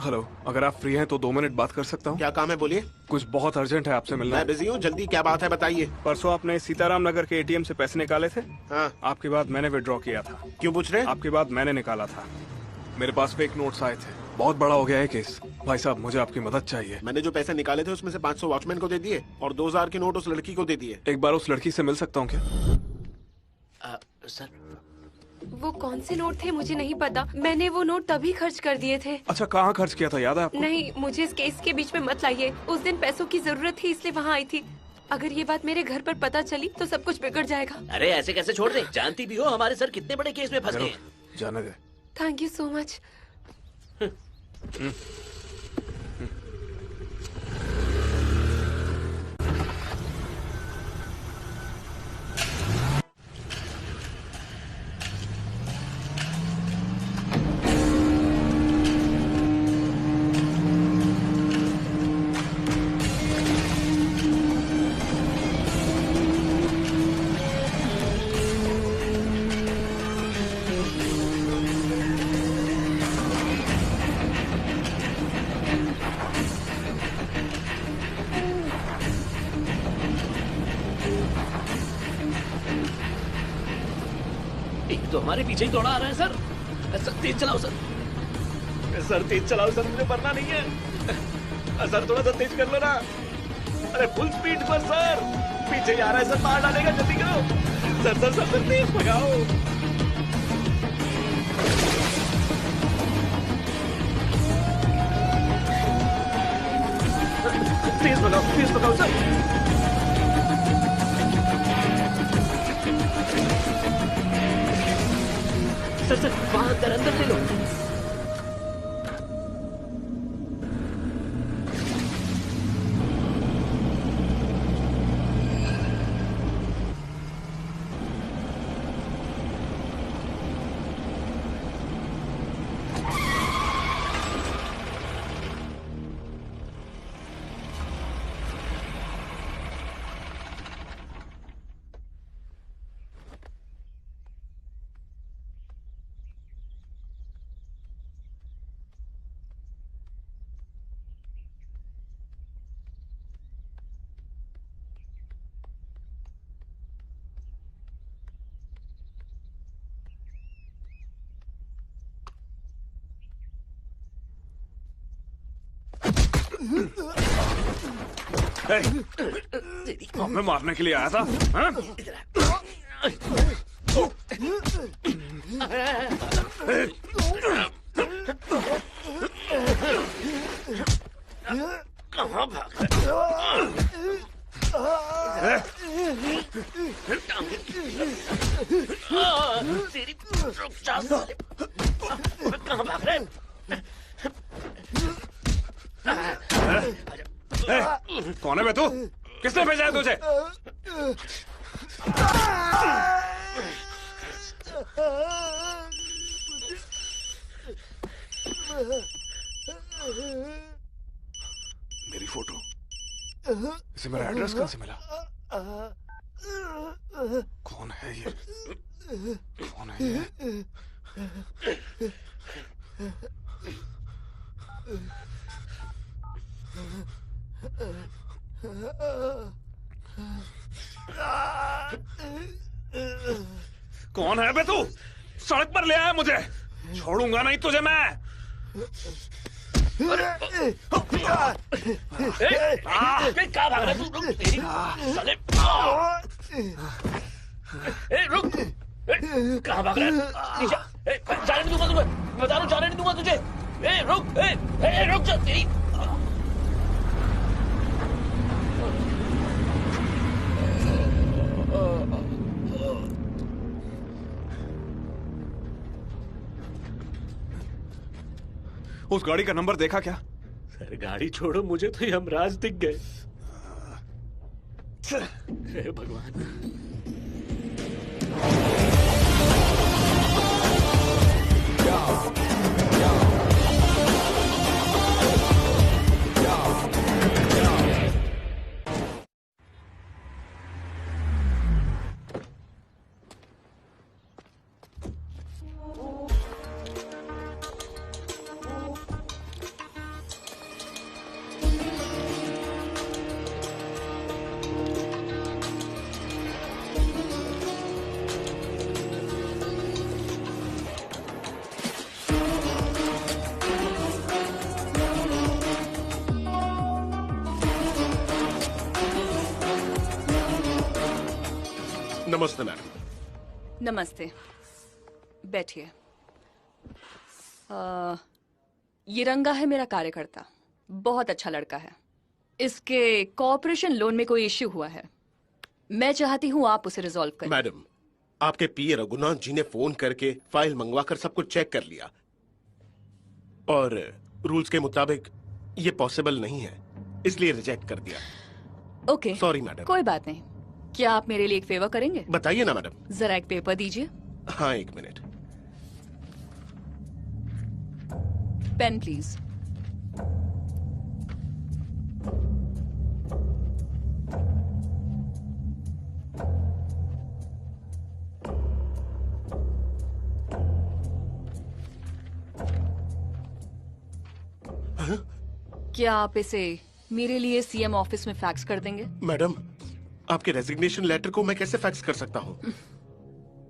हेलो, अगर आप फ्री हैं तो 2 मिनट बात कर सकता हूँ? क्या काम है, बोलिए। कुछ बहुत अर्जेंट है, आपसे मिलना है। मैं बिजी हूँ, जल्दी क्या बात है बताइए। परसों आपने सीताराम नगर के एटीएम से पैसे निकाले थे? हाँ। आपके बाद मैंने विड्रॉ किया था। क्यों पूछ रहे हैं? आपके बाद मैंने निकाला था। मेरे पास फेक नोट्स आए थे। बहुत बड़ा हो गया है केस। भाई साहब मुझे आपकी मदद चाहिए। मैंने जो पैसे निकाले थे उसमें से 500 वॉचमैन को दे दिए और 2000 के नोट उस लड़की को दे दिए। एक बार उस लड़की से मिल सकता हूँ क्या? सर वो कौन से नोट थे मुझे नहीं पता। मैंने वो नोट तभी खर्च कर दिए थे। अच्छा, कहाँ खर्च किया था, याद है आपको? नहीं, मुझे इस केस के बीच में मत लाइए। उस दिन पैसों की जरूरत थी इसलिए वहाँ आई थी। अगर ये बात मेरे घर पर पता चली तो सब कुछ बिगड़ जाएगा। अरे ऐसे कैसे छोड़ दे? जानती भी हो हमारे सर कितने बड़े केस में फंस गए हैं। जाने दे। Thank you so much. एक तो हमारे पीछे ही दौड़ा आ रहा है सर। सर तेज चलाओ सर। सर तेज चलाओ सर, मुझे मरना नहीं है। सर थोड़ा सा तेज कर लो ना। अरे फुल स्पीड पर सर। पीछे ही आ रहा है सर, मार डालेगा, जल्दी करो। सर सर सर, सर तेज भगाओ। तेज भगाओ सर। सर सर वहां अंदर ले लो। हमें मारने के लिए आया था हाँ? कहाँ भाग तेरी कहाँ भाग रहे? कौन है बे तू? किसने भेजा है तुझे? मेरी फोटो, इसे मेरा एड्रेस कहाँ से मिला? कौन है ये? कौन है ये? कौन है बे तू? सड़क पर ले आया मुझे, छोड़ूंगा नहीं तुझे मैं। क्या भाग रहा तू? साले रुक। कहाँ भाग रहा है? जाने नहीं दूंगा तुम्हें, बता रहा हूँ, जाने नहीं दूंगा तुझे। रुक, रुक जा तेरी। उस गाड़ी का नंबर देखा क्या? सर गाड़ी छोड़ो, मुझे तो यमराज दिख गए। हे भगवान। नमस्ते मैडम। नमस्ते, बैठिए। ये रंगा है मेरा कार्यकर्ता, बहुत अच्छा लड़का है। इसके कॉर्पोरेशन लोन में कोई इश्यू हुआ है। मैं चाहती हूँ आप उसे रिजॉल्व करें। मैडम, आपके पीए रघुनाथ जी ने फोन करके फाइल मंगवाकर सब कुछ चेक कर लिया और रूल्स के मुताबिक ये पॉसिबल नहीं है, इसलिए रिजेक्ट कर दिया। Okay, sorry madam. कोई बात नहीं। क्या आप मेरे लिए एक फेवर करेंगे? बताइए ना मैडम। जरा एक पेपर दीजिए। हाँ, एक मिनट। Pen please. क्या आप इसे मेरे लिए सीएम ऑफिस में फैक्स कर देंगे? मैडम, आपके रेजिग्नेशन लेटर को मैं कैसे फैक्स कर सकता हूँ?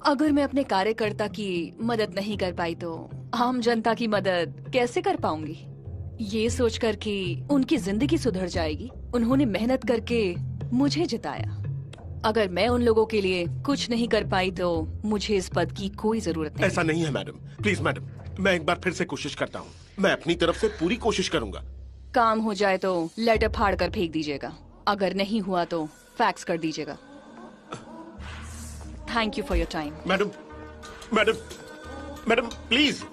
अगर मैं अपने कार्यकर्ता की मदद नहीं कर पाई तो आम जनता की मदद कैसे कर पाऊंगी? ये सोचकर कि उनकी जिंदगी सुधर जाएगी, उन्होंने मेहनत करके मुझे जिताया। अगर मैं उन लोगों के लिए कुछ नहीं कर पाई तो मुझे इस पद की कोई जरूरत नहीं। ऐसा नहीं है मैडम, प्लीज मैडम, मैं एक बार फिर से कोशिश करता हूँ। मैं अपनी तरफ से पूरी कोशिश करूंगा। काम हो जाए तो लेटर फाड़ कर फेंक दीजिएगा, अगर नहीं हुआ तो फैक्स कर दीजिएगा। Thank you for your time. Madam, madam, madam please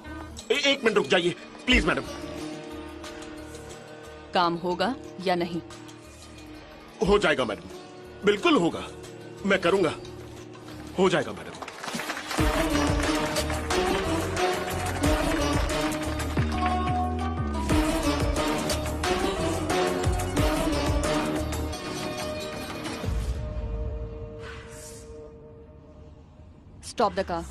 एक मिनट रुक जाइए, प्लीज मैडम। काम होगा या नहीं? हो जाएगा मैडम, बिल्कुल होगा, मैं करूंगा, हो जाएगा madam. Stop the car.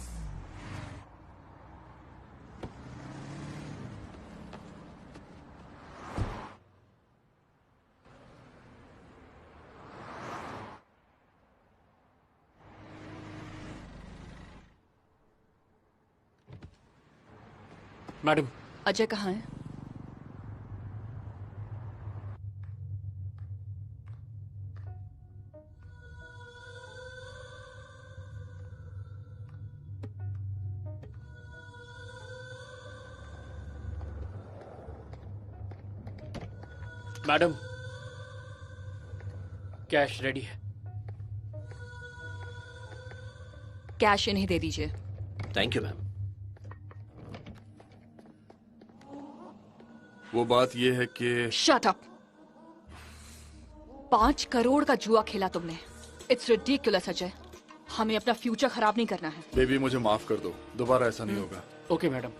Madam, Ajay कहाँ है? मैडम, कैश रेडी है। कैश इन्हें दे दीजिए। Thank you ma'am. वो बात ये है कि शट अप। 5 करोड़ का जुआ खेला तुमने। इट्स रिडिकुलस अजय, हमें अपना फ्यूचर खराब नहीं करना है। बेबी मुझे माफ कर दो, दोबारा ऐसा नहीं होगा। Okay madam.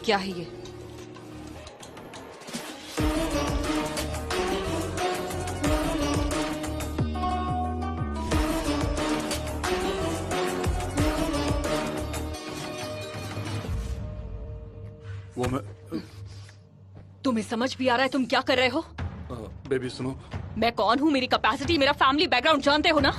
क्या है ये? वो मैं तुम्हें समझ भी आ रहा है तुम क्या कर रहे हो? बेबी सुनो, मैं कौन हूँ, मेरी कैपेसिटी, मेरा फैमिली बैकग्राउंड जानते हो ना?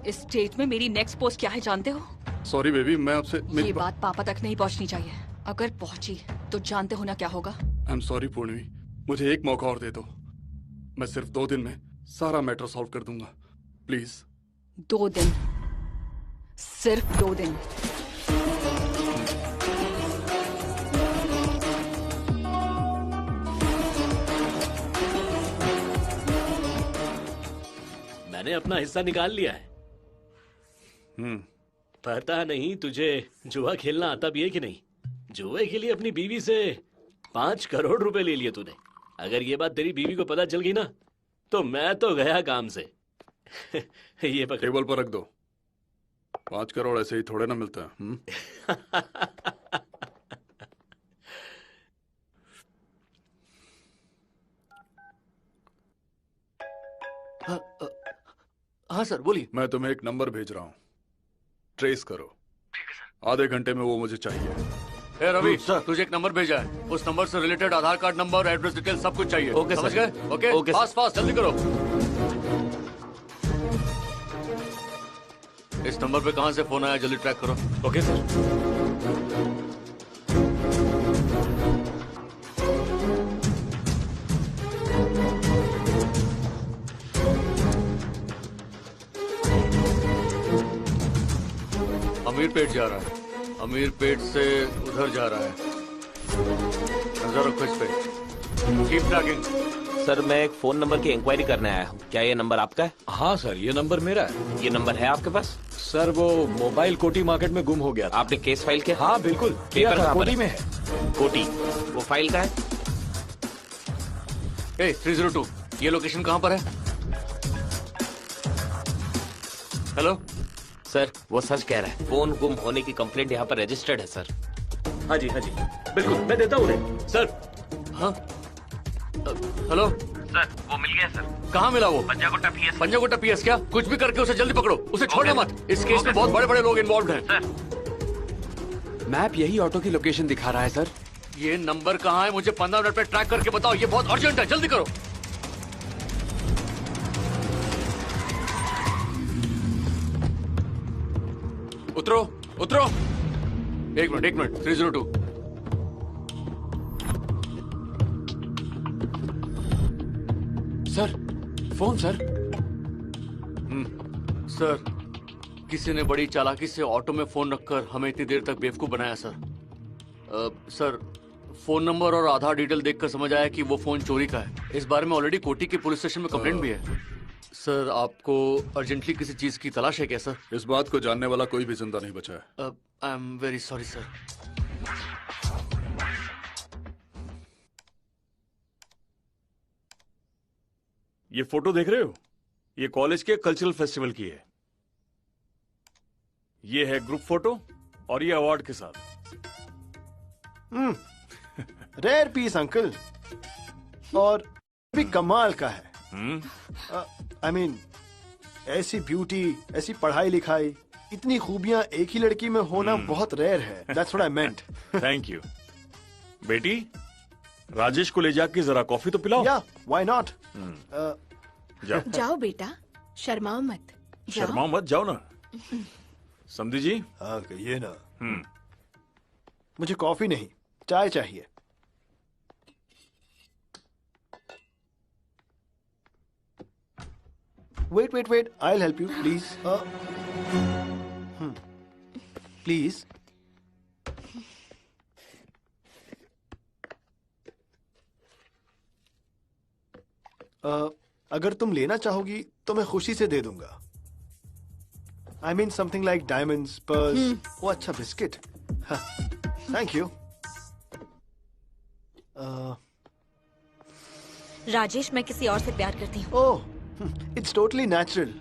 इस स्टेट में मेरी नेक्स्ट पोस्ट क्या है जानते हो? सॉरी बेबी, मैं आपसे ये बात पापा तक नहीं पहुंचनी चाहिए। अगर पहुंची तो जानते हो ना क्या होगा? आई एम सॉरी पूर्णवी, मुझे एक मौका और दे दो। मैं सिर्फ 2 दिन में सारा मैटर सॉल्व कर दूंगा, प्लीज। 2 दिन? सिर्फ 2 दिन? मैंने अपना हिस्सा निकाल लिया है। पता नहीं तुझे जुआ खेलना आता भी है कि नहीं? जुए के लिए अपनी बीवी से 5 करोड़ रुपए ले लिए तूने। अगर ये बात तेरी बीवी को पता चल गई ना तो मैं तो गया काम से। ये पकड़। टेबल पर रख दो। 5 करोड़ ऐसे ही थोड़े ना मिलता है। हाँ सर बोलिए। मैं तुम्हें एक नंबर भेज रहा हूँ, ट्रेस करो। ठीक है सर। आधे घंटे में वो मुझे चाहिए। ए रवि, तुझे एक नंबर भेजा है, उस नंबर से रिलेटेड आधार कार्ड नंबर, एड्रेस डिटेल सब कुछ चाहिए। ओके समझ सर। गए? ओके फास्ट फास्ट जल्दी करो। इस नंबर पे कहाँ से फोन आया जल्दी ट्रैक करो। Okay sir. अमीर पेट जा रहा है, अमीर पेट से उधर जा रहा है। नजर रखो इस पे। Keep trekking. सर मैं एक फोन नंबर की इंक्वायरी करने आया हूँ। क्या ये नंबर आपका है? हाँ सर, ये नंबर मेरा है। ये नंबर है आपके पास? सर वो मोबाइल कोटी मार्केट में गुम हो गया था। आपने केस फाइल किया? हाँ बिल्कुल, पेपर कहाँ पर कोटी है? में है। कोटी, वो फाइल का है? 302, ये लोकेशन कहाँ पर है? हेलो सर, वो सच कह रहा है। फोन गुम होने की कंप्लेंट यहाँ पर रजिस्टर्ड है सर। हाँ जी, बिल्कुल, मैं देता हूँ उन्हें। सर। हाँ हेलो सर, वो मिल गया सर। कहाँ मिला वो? पंजागुट्टा पीएस। पंजागुट्टा पीएस क्या? कुछ भी करके उसे जल्दी पकड़ो, उसे छोड़ना मत। इस केस में बहुत बड़े बड़े लोग इन्वॉल्व हैं। सर मैप यही ऑटो की लोकेशन दिखा रहा है सर। ये नंबर कहाँ है? मुझे 15 मिनट पे ट्रैक करके बताओ, ये बहुत अर्जेंट है, जल्दी करो। उतरो उतरो। एक minute 302। Sir phone sir. Sir किसी ने बड़ी चालाकी से ऑटो में फोन रखकर हमें इतनी देर तक बेवकूफ बनाया सर। सर फोन नंबर और आधार डिटेल देखकर समझ आया कि वो फोन चोरी का है। इस बारे में ऑलरेडी कोटी के पुलिस स्टेशन में कंप्लेंट भी है। सर आपको अर्जेंटली किसी चीज की तलाश है क्या सर? इस बात को जानने वाला कोई भी जिंदा नहीं बचा है। I am very sorry sir. ये फोटो देख रहे हो? ये कॉलेज के कल्चरल फेस्टिवल की है। ये है ग्रुप फोटो और ये अवार्ड के साथ। रेयर पीस अंकल, और भी कमाल का है। आई मीन ऐसी ब्यूटी, ऐसी पढ़ाई लिखाई, इतनी खूबियां एक ही लड़की में होना बहुत रेयर है। That's what I meant. Thank you बेटी। राजेश को ले जाके जरा कॉफी तो पिलाओ। या व्हाई नॉट। जाओ जाओ बेटा, शर्माओ मत। शर्माओ मत, जाओ ना। समझी जी? हाँ कहिए ना। मुझे कॉफी नहीं, चाय चाहिए। Wait, I'll help you, please. Please. अगर तुम लेना चाहोगी तो मैं खुशी से दे दूंगा। I mean something like diamonds, pearls. वो अच्छा बिस्किट। Thank you. राजेश, मैं किसी और से प्यार करती हूँ। ओह, इट्स टोटली नेचुरल।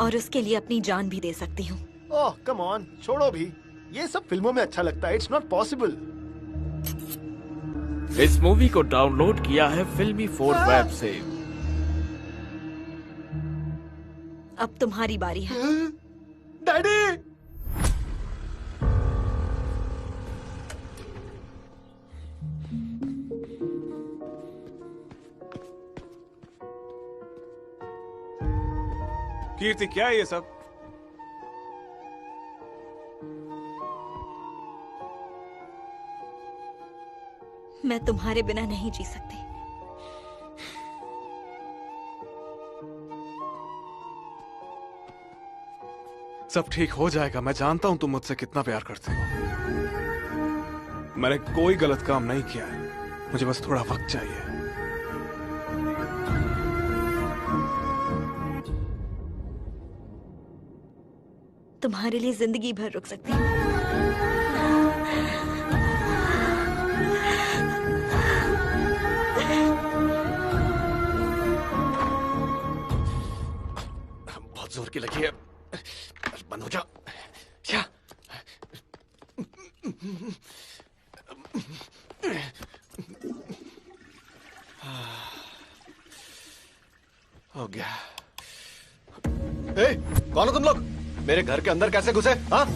और उसके लिए अपनी जान भी दे सकती हूँ। ओह कम ऑन, छोड़ो भी। ये सब फिल्मों में अच्छा लगता है। It's not possible. इस मूवी को डाउनलोड किया है फिल्मी 4 वेब से। अब तुम्हारी बारी है। डैडी। कीर्ति क्या है ये सब? मैं तुम्हारे बिना नहीं जी सकती। सब ठीक हो जाएगा। मैं जानता हूं तुम मुझसे कितना प्यार करते हो। मैंने कोई गलत काम नहीं किया है। मुझे बस थोड़ा वक्त चाहिए। तुम्हारे लिए जिंदगी भर रुक सकती हूँ। बहुत जोर की लगी है। बंद हो जाओ। क्या? हो गया। ए, कौन हो तुम लोग? मेरे घर के अंदर कैसे घुसे? हाँ?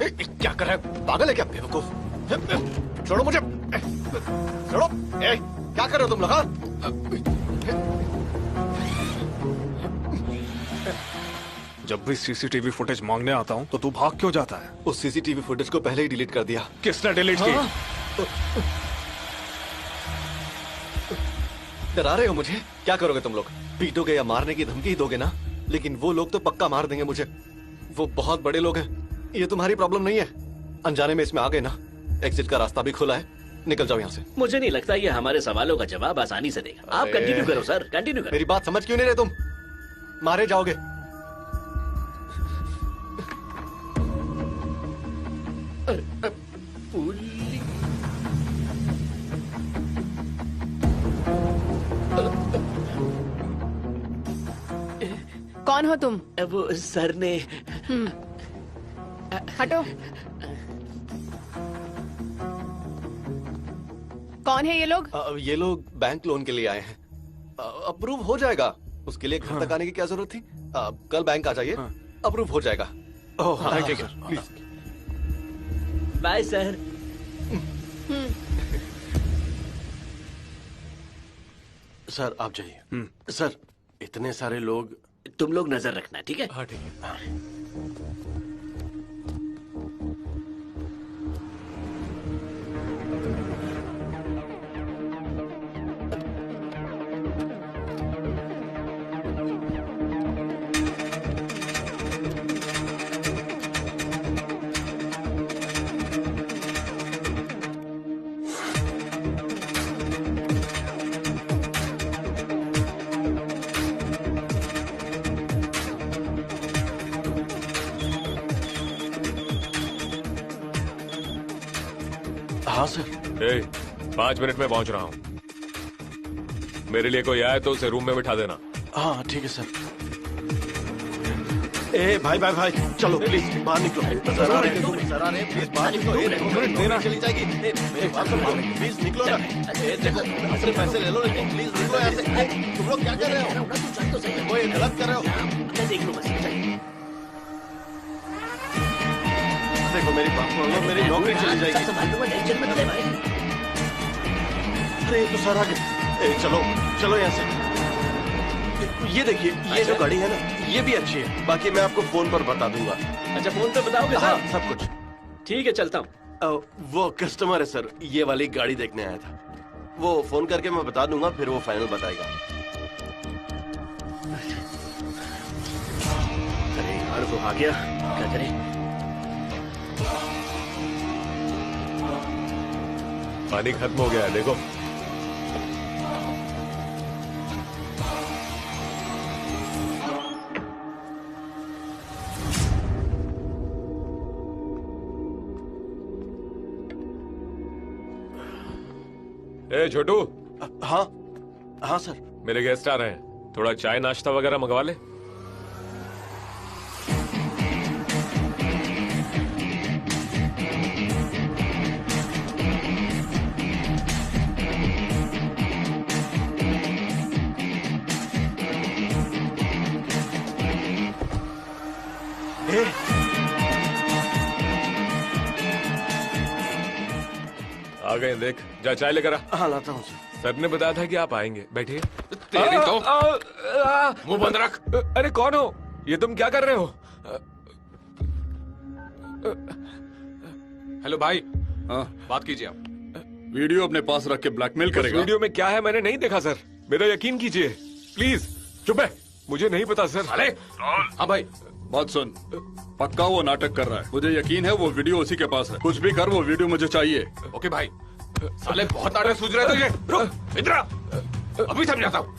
क्या कर रहा है? पागल है क्या बेवकूफ? छोड़ो मुझे। छोड़ो। ए, क्या कर रहे हो तुम लोग? हाँ? जब भी सीसीटीवी फुटेज मांगने आता हूं तो तू भाग क्यों जाता है? उस सीसीटीवी फुटेज को पहले ही डिलीट कर दिया। किसने डिलीट की? डरा रहे हो मुझे? क्या करोगे तुम लोग? पीटोगे या मारने की धमकी ही दोगे ना? लेकिन वो लोग तो पक्का मार देंगे मुझे। वो बहुत बड़े लोग हैं। ये तुम्हारी प्रॉब्लम नहीं है। अनजाने में इसमें आ गए ना, एग्जिट का रास्ता भी खुला है, निकल जाओ यहाँ से। मुझे नहीं लगता ये हमारे सवालों का जवाब आसानी से देगा। आप कंटिन्यू करो सर, कंटिन्यू करो। मेरी बात समझ क्यों नहीं रहे तुम? मारे जाओगे। कौन हो तुम? वो सर ने हटो। कौन है ये लोग? ये लोग बैंक लोन के लिए आए हैं। अप्रूव हो जाएगा, उसके लिए घर तक आने की क्या जरूरत थी? कल बैंक आ जाइए, अप्रूव हो जाएगा। ओह ठीक है, प्लीज। Bye sir. सर आप जाइए। सर इतने सारे लोग, तुम लोग नजर रखना, ठीक है? हाँ ठीक है। हाँ सर। 5 मिनट में पहुंच रहा हूँ। मेरे लिए कोई आए तो उसे रूम में बिठा देना। हाँ ठीक है सर। ए भाई भाई भाई चलो प्लीज बाहर निकलो। सर आ रहे हैं, सर आ रहे हैं, प्लीज बाहर निकलो। देना चली जाएगी। मेरी बात सुनो, प्लीज निकलो ना। देखो अपने पैसे ले लो, लेकिन प्लीज निकलो यहाँ से। तुम लोग क्या कर रहे हो? कोई गलत कर रहे हो? देख लो बस। देखो मेरी बात सुनो, मेरी नौकरी चली जाएगी। टेंशन मत ले भाई। अरे तो सर आ गए। चलो चलो यहाँ से। ये देखिए, ये जो गाड़ी है ना, ये भी अच्छी है। बाकी मैं आपको फोन पर बता दूंगा। अच्छा फोन पे बताओगे सर? हाँ सब कुछ ठीक है, चलता हूँ। वो कस्टमर है सर, ये वाली गाड़ी देखने आया था। वो फोन करके मैं बता दूंगा, फिर वो फाइनल बताएगा। अरे यार वो आ गया, क्या करें? पानी खत्म हो गया है, देखो। ए छोटू। हाँ हाँ सर। मेरे गेस्ट आ रहे हैं, थोड़ा चाय नाश्ता वगैरह मंगवा ले। आ गए, देख जा चाय लेकर आ। हाँ लाता हूँ सर ने बताया था कि आप आएंगे, बैठिए। तेरी तो मुंह बंद रख। अरे कौन हो? ये तुम क्या कर रहे हो? हेलो भाई। हाँ बात कीजिए आप। वीडियो अपने पास रख के ब्लैकमेल करेगा? वीडियो में क्या है मैंने नहीं देखा सर, मेरा यकीन कीजिए प्लीज। चुप है, मुझे नहीं पता सर। अरे हाँ भाई बात सुन, पक्का वो नाटक कर रहा है। मुझे यकीन है वो वीडियो उसी के पास है। कुछ भी कर, वो वीडियो मुझे चाहिए। ओके भाई। साले बहुत नाटक सूझ रहे तुझे। रुक इधर आ, अभी समझाता हूँ।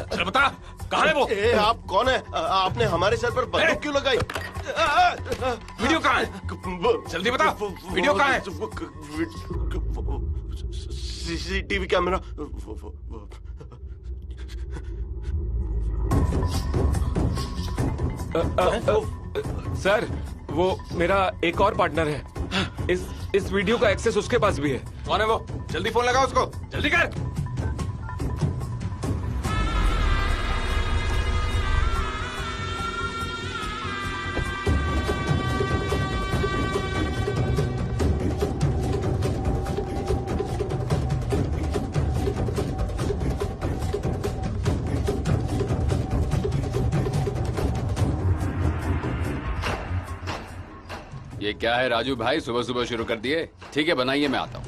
चल बता कहाँ है वो? आप कौन है? आपने हमारे सर पर बंदूक क्यों लगाई? वीडियो कहाँ है? जल्दी बता, वीडियो कहाँ है? CCTV camera. सर वो मेरा एक और पार्टनर है, इस वीडियो का एक्सेस उसके पास भी है। कौन है वो? जल्दी फोन लगा उसको, जल्दी कर। ये क्या है राजू भाई, सुबह सुबह शुरू कर दिए? ठीक है बनाइए, मैं आता हूँ।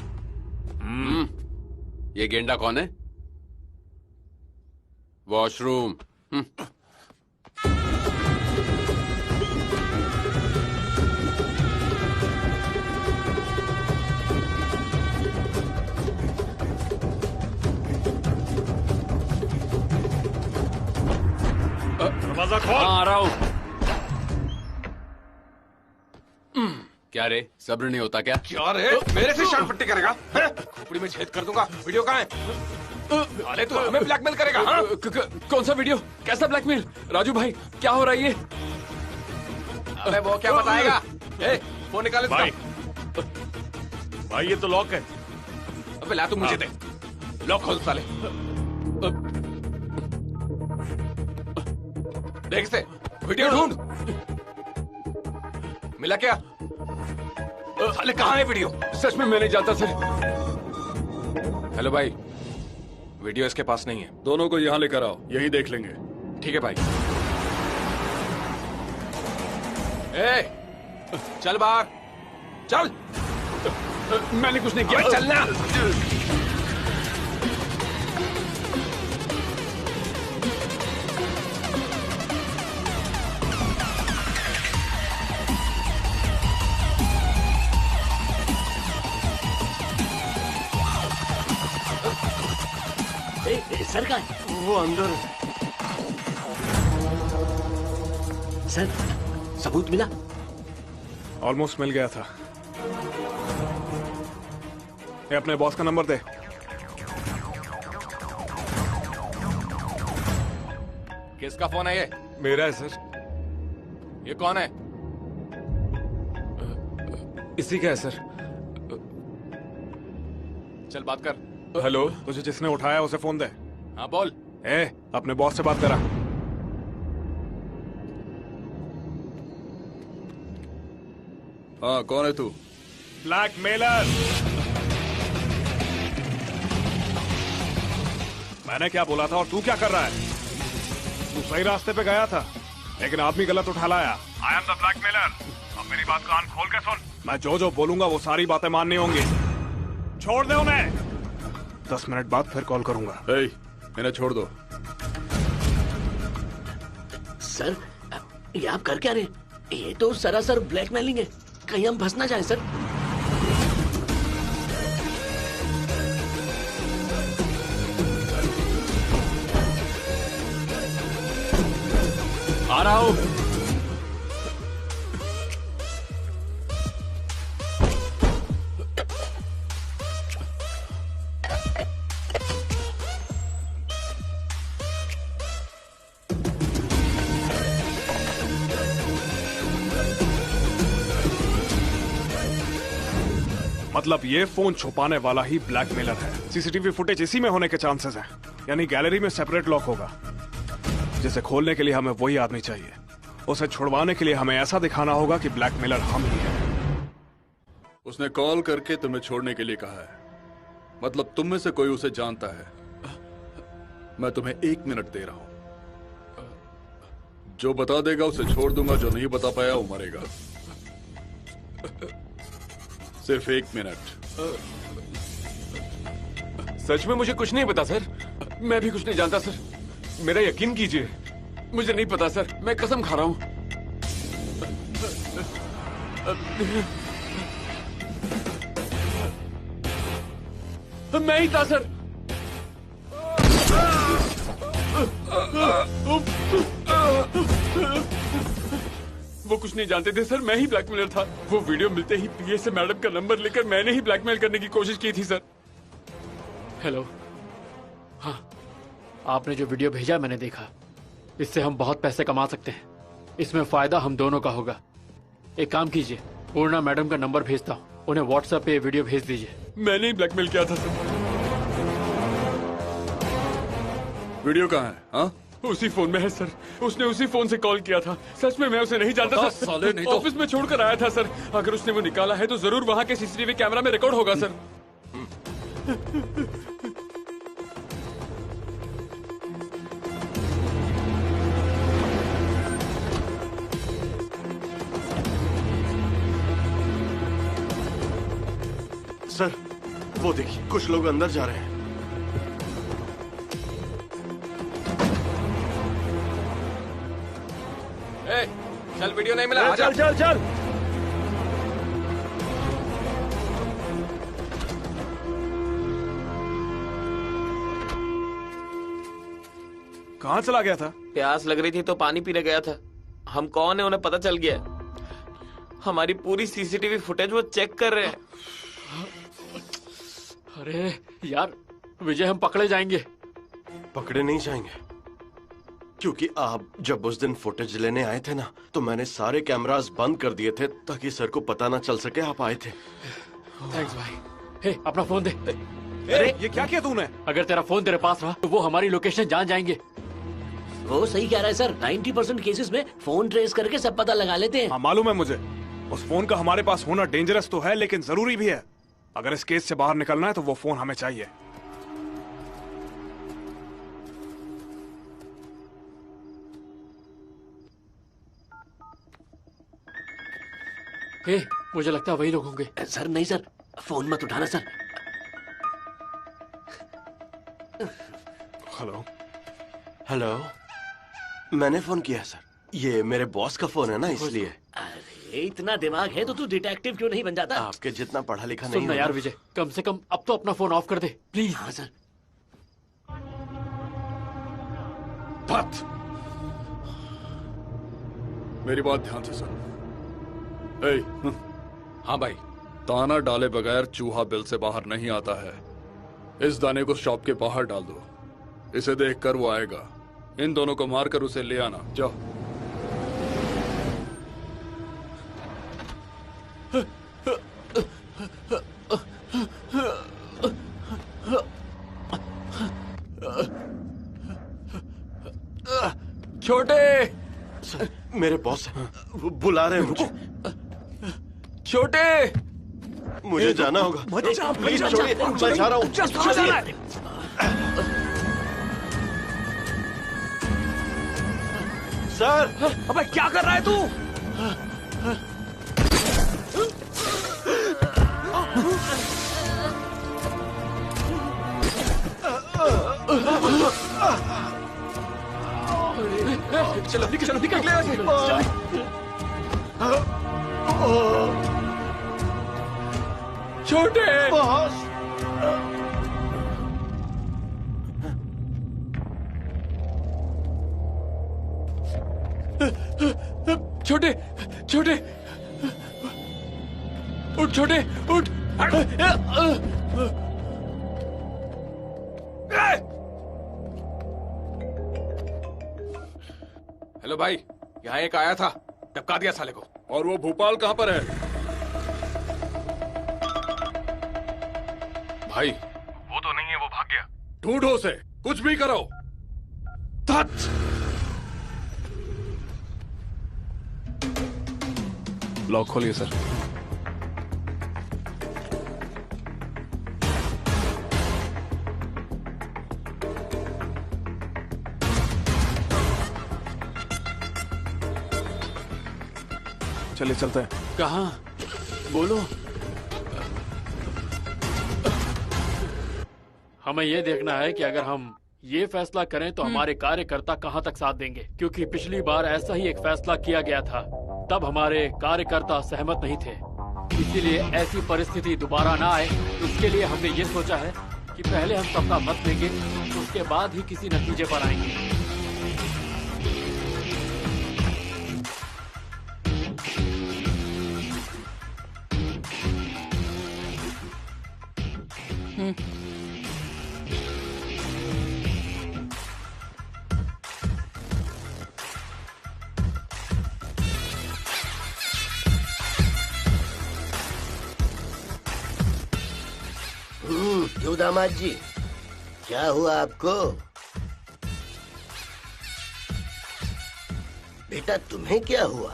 ये गेंडा कौन है? वॉशरूम। दरवाजा खोल। हाँ, आ रहा हूँ। क्या रे, सब्र नहीं होता क्या? क्या रे, मेरे से शान पट्टी करेगा? खोपड़ी में छेद कर दूंगा। वीडियो कहाँ है? अरे तू हमें ब्लैकमेल करेगा? हाँ? कौन सा वीडियो? कैसा ब्लैकमेल? राजू भाई, क्या हो रहा है ये? अबे वो क्या बताएगा? ए, फोन निकाल भाई, भाई ये तो लॉक है। अबे ला तू मुझे दे। लॉक खोल साले। देख से, वीडियो ढूंढ। मिला क्या? साले कहाँ है वीडियो? सच में मैं नहीं जानता सर। हेलो भाई, वीडियो इसके पास नहीं है। दोनों को यहाँ लेकर आओ, यही देख लेंगे। ठीक है भाई। ए, चल बाहर, चल। मैंने कुछ नहीं किया। चलना। सर का वो अंदर। सर, सबूत मिला? ऑलमोस्ट मिल गया था। ये अपने बॉस का नंबर दे। किसका फोन है ये? मेरा है सर। ये कौन है? इसी का है सर। चल बात कर। हेलो, तुझे जिसने उठाया उसे फोन दे। हाँ बोल। अपने बॉस से बात करा। हाँ, कौन है तू? ब्लैकमेलर। मैंने क्या बोला था और तू क्या कर रहा है? तू सही रास्ते पे गया था, लेकिन आदमी गलत उठा लाया। I am the blackmailer. अब मेरी बात कान खोल के सुन। मैं जो बोलूंगा वो सारी बातें माननी होंगी। छोड़ दे उन्हें। 10 मिनट बाद फिर कॉल करूंगा। इन्हें छोड़ दो। सर, ये आप कर क्या रहे? ये तो सरासर ब्लैकमेलिंग है। कहीं हम फंस ना जाए सर। आ रहा हूँ। मतलब ये फोन छुपाने वाला ही ब्लैकमेलर है। सीसीटीवी फुटेज इसी में होने के चांसेस हैं। यानी गैलरी में सेपरेट लॉक होगा, जिसे खोलने के लिए हमें वही आदमी चाहिए। उसे छुड़वाने के लिए हमें ऐसा दिखाना होगा कि ब्लैकमेलर हम ही हैं। उसने कॉल करके तुम्हें छोड़ने के लिए कहा है, मतलब तुम में से कोई उसे जानता है। मैं तुम्हें 1 मिनट दे रहा हूं। जो बता देगा उसे छोड़ दूंगा, जो नहीं बता पाया वो मरेगा। सिर्फ 1 मिनट। सच में मुझे कुछ नहीं पता सर। मैं भी कुछ नहीं जानता सर। मेरा यकीन कीजिए, मुझे नहीं पता सर। मैं कसम खा रहा हूं। मैं ही था सर। वो कुछ नहीं जानते थे सर। मैं ही ब्लैकमेलर था। वो वीडियो मिलते ही पीए से मैडम का नंबर लेकर मैंने ही ब्लैकमेल करने की कोशिश की थी सर। हेलो। हाँ, आपने जो वीडियो भेजा मैंने देखा। इससे हम बहुत पैसे कमा सकते हैं। इसमें फायदा हम दोनों का होगा। एक काम कीजिए, पूर्णा मैडम का नंबर भेजता हूँ, उन्हें व्हाट्सएप पे वीडियो भेज दीजिए। मैंने ही ब्लैकमेल किया था सर। वीडियो कहाँ है? हाँ, उसी फोन में है सर। उसने उसी फोन से कॉल किया था। सच में मैं उसे नहीं जानता सर। साले, नहीं तो ऑफिस में छोड़कर आया था सर। अगर उसने वो निकाला है तो जरूर वहाँ के सीसीटीवी कैमरा में रिकॉर्ड होगा सर। सर, वो देखिए, कुछ लोग अंदर जा रहे हैं। चल, वीडियो नहीं मिला। चल चल चल। कहाँ चला गया था? प्यास लग रही थी तो पानी पीने गया था। हम कौन है उन्हें पता चल गया। हमारी पूरी सीसीटीवी फुटेज वो चेक कर रहे हैं। अरे यार विजय, हम पकड़े जाएंगे। पकड़े नहीं जाएंगे, क्योंकि आप जब उस दिन फुटेज लेने आए थे ना, तो मैंने सारे कैमरास बंद कर दिए थे ताकि सर को पता ना चल सके आप आए थे। थैंक्स भाई। हे, अपना फोन दे। अरे ये क्या किया तूने? अगर तेरा फोन तेरे पास रहा तो वो हमारी लोकेशन जान जाएंगे। वो सही कह रहा है सर, 90% केसेस में फोन ट्रेस करके सब पता लगा लेते हैं। हाँ मालूम है मुझे। उस फोन का हमारे पास होना डेंजरस तो है, लेकिन जरूरी भी है। अगर इस केस से बाहर निकलना है तो वो फोन हमें चाहिए। हे, मुझे लगता है वही लोग होंगे। सर नहीं सर, फोन मत उठाना सर। हेलो हेलो, मैंने फोन किया सर। ये मेरे बॉस का फोन है ना, इसलिए। अरे इतना दिमाग है तो तू डिटेक्टिव क्यों नहीं बन जाता? आपके जितना पढ़ा लिखा सुन नहीं ना हूं यार ना। विजय, कम से कम अब तो अपना फोन ऑफ कर दे प्लीज। हाँ सर। बात मेरी बात ध्यान से सुन। हाँ भाई। दाना डाले बगैर चूहा बिल से बाहर नहीं आता है। इस दाने को शॉप के बाहर डाल दो। इसे देखकर वो आएगा। इन दोनों को मारकर उसे ले आना। जाओ। छोटे, सर, मेरे बॉस वो बुला रहे हैं मुझे। छोटे, मुझे जाना होगा। प्लीज छोड़िए, मैं जा रहा हूँ। सर, अबे क्या कर रहा है तू? चलो चलो निकल छोटे, छोटे छोटे उठ, छोटे उठ। हेलो भाई, यहाँ एक आया था, टपका दिया साले को। और वो भोपाल कहाँ पर है? भाई वो तो नहीं है, वो भाग गया। ढूंढो उसे, कुछ भी करो। लॉक खोलिए सर। चलिए चलते हैं। कहाँ? बोलो। हमें ये देखना है कि अगर हम ये फैसला करें तो हमारे कार्यकर्ता कहाँ तक साथ देंगे, क्योंकि पिछली बार ऐसा ही एक फैसला किया गया था, तब हमारे कार्यकर्ता सहमत नहीं थे। इसीलिए ऐसी परिस्थिति दोबारा ना आए, इसके लिए हमने ये सोचा है कि पहले हम सबका मत देंगे, उसके बाद ही किसी नतीजे पर आएंगे। क्यों दामाद जी, क्या हुआ आपको? बेटा तुम्हें क्या हुआ?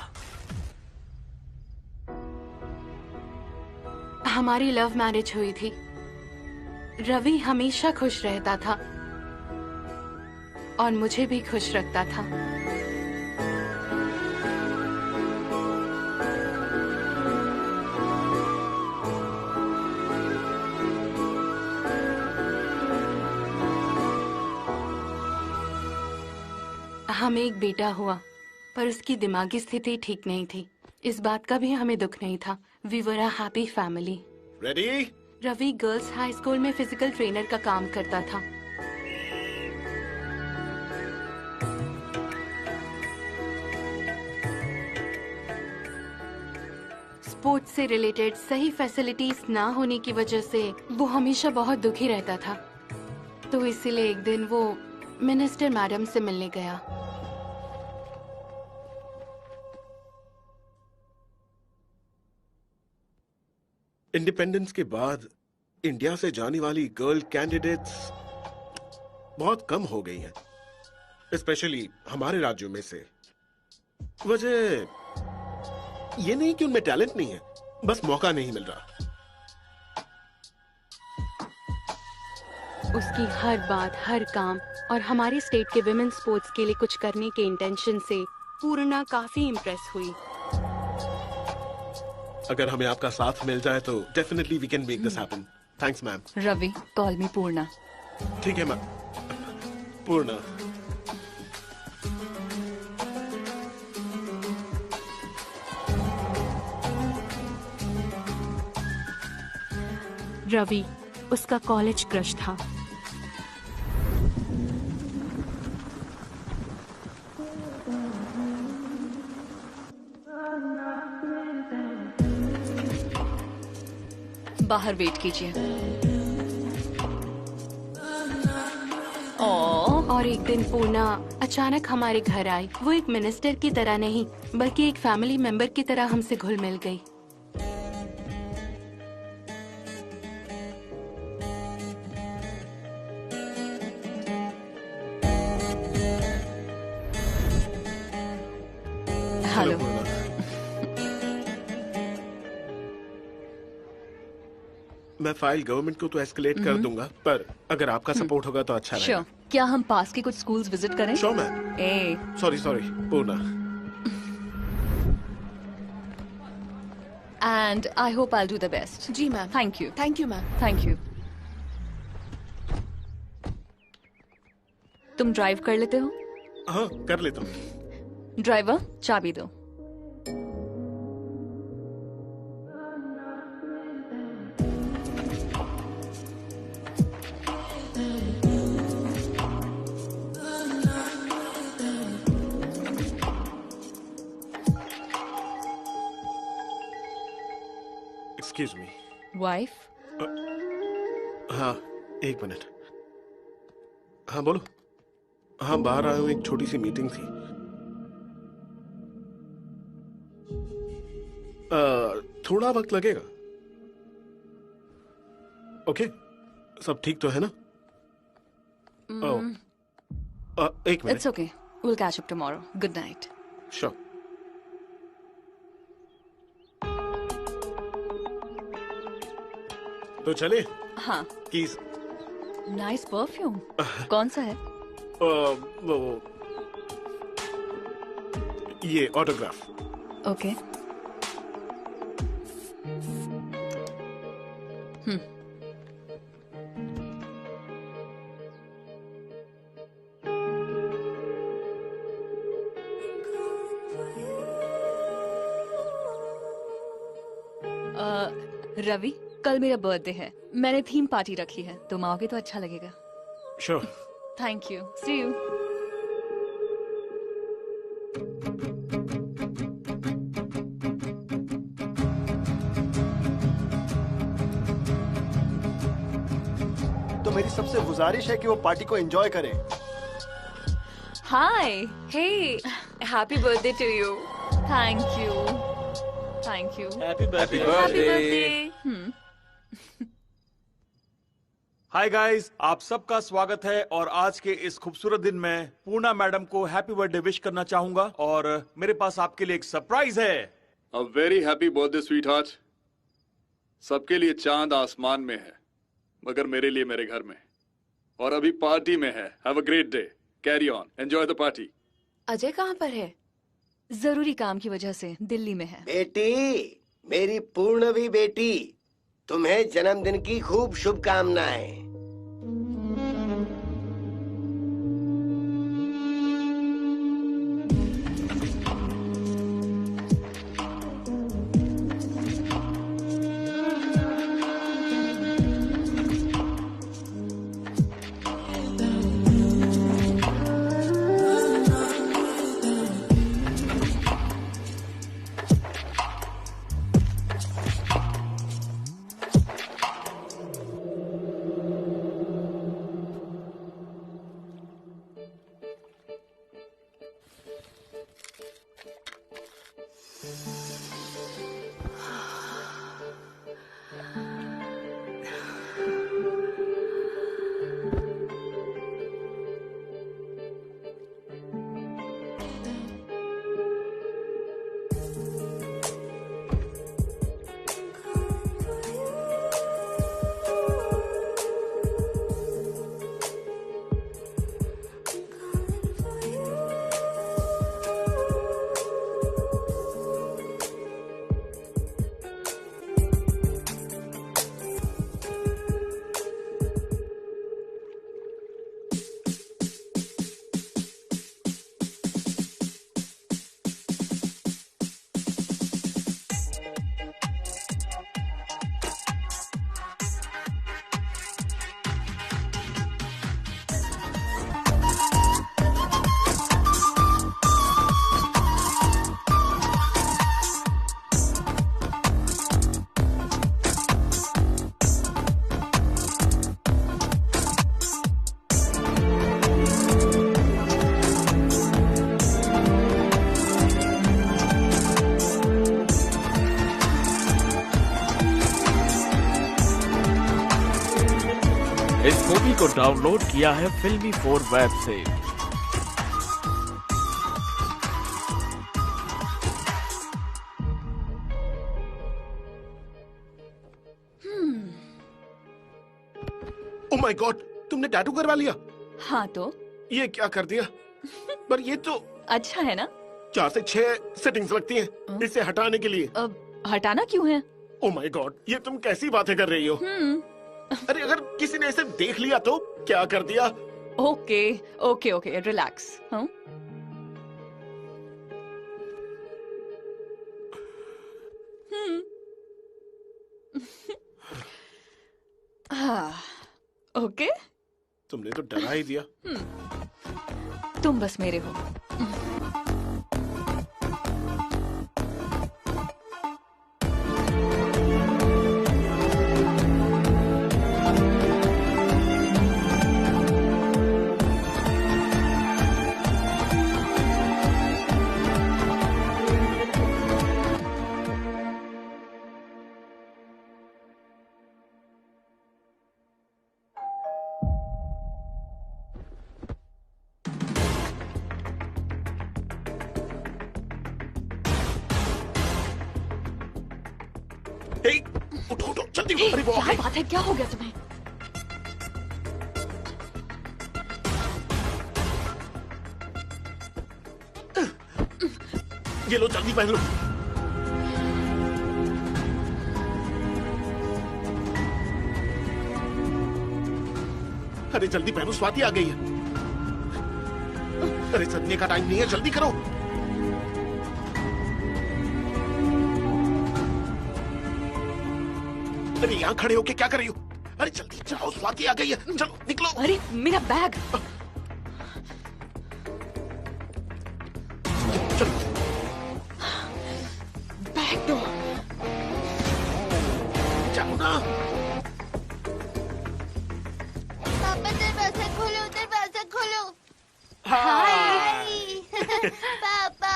हमारी लव मैरिज हुई थी। रवि हमेशा खुश रहता था और मुझे भी खुश रखता था। हमें एक बेटा हुआ, पर उसकी दिमागी स्थिति ठीक नहीं थी। इस बात का भी हमें दुख नहीं था। We were a happy family. Ready? Ravi girls high school में फिजिकल ट्रेनर का काम करता था। स्पोर्ट्स से रिलेटेड सही फैसिलिटीज ना होने की वजह से वो हमेशा बहुत दुखी रहता था। तो इसीलिए एक दिन वो मिनिस्टर मैडम से मिलने गया। इंडिपेंडेंस के बाद इंडिया से जाने वाली गर्ल कैंडिडेट्स बहुत कम हो गई हैं, स्पेशली हमारे राज्यों में से। वजह ये नहीं कि उनमें टैलेंट नहीं है, बस मौका नहीं मिल रहा। उसकी हर बात, हर काम और हमारे स्टेट के विमेन स्पोर्ट्स के लिए कुछ करने के इंटेंशन से पूर्णा काफी इम्प्रेस हुई। अगर हमें आपका साथ मिल जाए तो definitely we can make this happen. Thanks ma'am. Ravi, call me Purna. ठीक है मैम। पूर्णा। रवि उसका कॉलेज क्रश था। बाहर वेट कीजिए। और एक दिन पूर्णा अचानक हमारे घर आई। वो एक मिनिस्टर की तरह नहीं बल्कि एक फैमिली मेंबर की तरह हमसे घुल मिल गई। हेलो। मैं फाइल गवर्नमेंट को तो एस्केलेट कर दूंगा, पर अगर आपका सपोर्ट होगा तो अच्छा रहेगा। श्योर। क्या हम पास के कुछ स्कूल्स विजिट करें? Sure ma'am. Uh sorry Purna. And I hope I will do the best. जी ma'am. Thank you. Thank you ma'am. Thank you. तुम ड्राइव कर लेते हो? हाँ कर लेता हूँ। ड्राइवर, चाबी दो। Excuse me. वाइफ? हाँ एक मिनट। हाँ बोलो। हाँ बाहर आया हूँ, एक छोटी सी मीटिंग थी। थोड़ा वक्त लगेगा। ओके सब ठीक तो है ना? एक minute. It's okay, will catch up tomorrow. Good night. Sure. तो चले? हाँ। कीज। Nice perfume. कौन सा है? वो ये ऑटोग्राफ। ओके। रवि, कल मेरा बर्थडे है। मैंने थीम पार्टी रखी है। तुम आओगे तो अच्छा लगेगा। Sure. Thank you. See you. तो मेरी सबसे गुजारिश है कि वो पार्टी को एंजॉय करें। Hi. Hey, happy birthday to you. Thank you. Thank you. Happy birthday. Hi guys, आप सबका स्वागत है। और आज के इस खूबसूरत दिन में पूर्णा मैडम को हैप्पी बर्थडे विश करना चाहूंगा। और मेरे पास आपके लिए एक सरप्राइज है। A very happy birthday sweet heart. सबके लिए चांद आसमान में है, मगर मेरे लिए मेरे घर में। और अभी पार्टी में है। Have a great day. Carry on, enjoy the party. Ajay कहाँ पर है? जरूरी काम की वजह से दिल्ली में है। बेटी, मेरी पूर्णवी बेटी, तुम्हें जन्मदिन की खूब शुभकामनाएं। इस मूवी को डाउनलोड किया है फिल्मी 4 वेब से। ओह माय गॉड, तुमने टैटू करवा लिया? हाँ तो ये क्या कर दिया? पर ये तो अच्छा है ना? 4 से 6 सेटिंग्स लगती हैं इसे हटाने के लिए। अब हटाना क्यों है? ओह माय गॉड, ये तुम कैसी बातें कर रही हो? अरे अगर किसी ने इसे देख लिया तो क्या कर दिया? Okay okay okay, relax. हाँ ओके, तुमने तो डरा ही दिया। तुम बस मेरे हो। उठो उठो जल्दी। अरे वो क्या बात है, क्या हो गया तुम्हें? ये लो जल्दी पहन लो। अरे जल्दी पहनो, स्वाति आ गई है। अरे सदने का टाइम नहीं है, जल्दी करो। अरे यहाँ खड़े होके क्या कर रही हो? अरे जल्दी जाओ, स्वाति आ गई है, चलो निकलो। अरे मेरा बैग। चलो बैग दो। जाओ ना। पापा दरवाजा खोलो, दरवाजा खोलो। हाय पापा।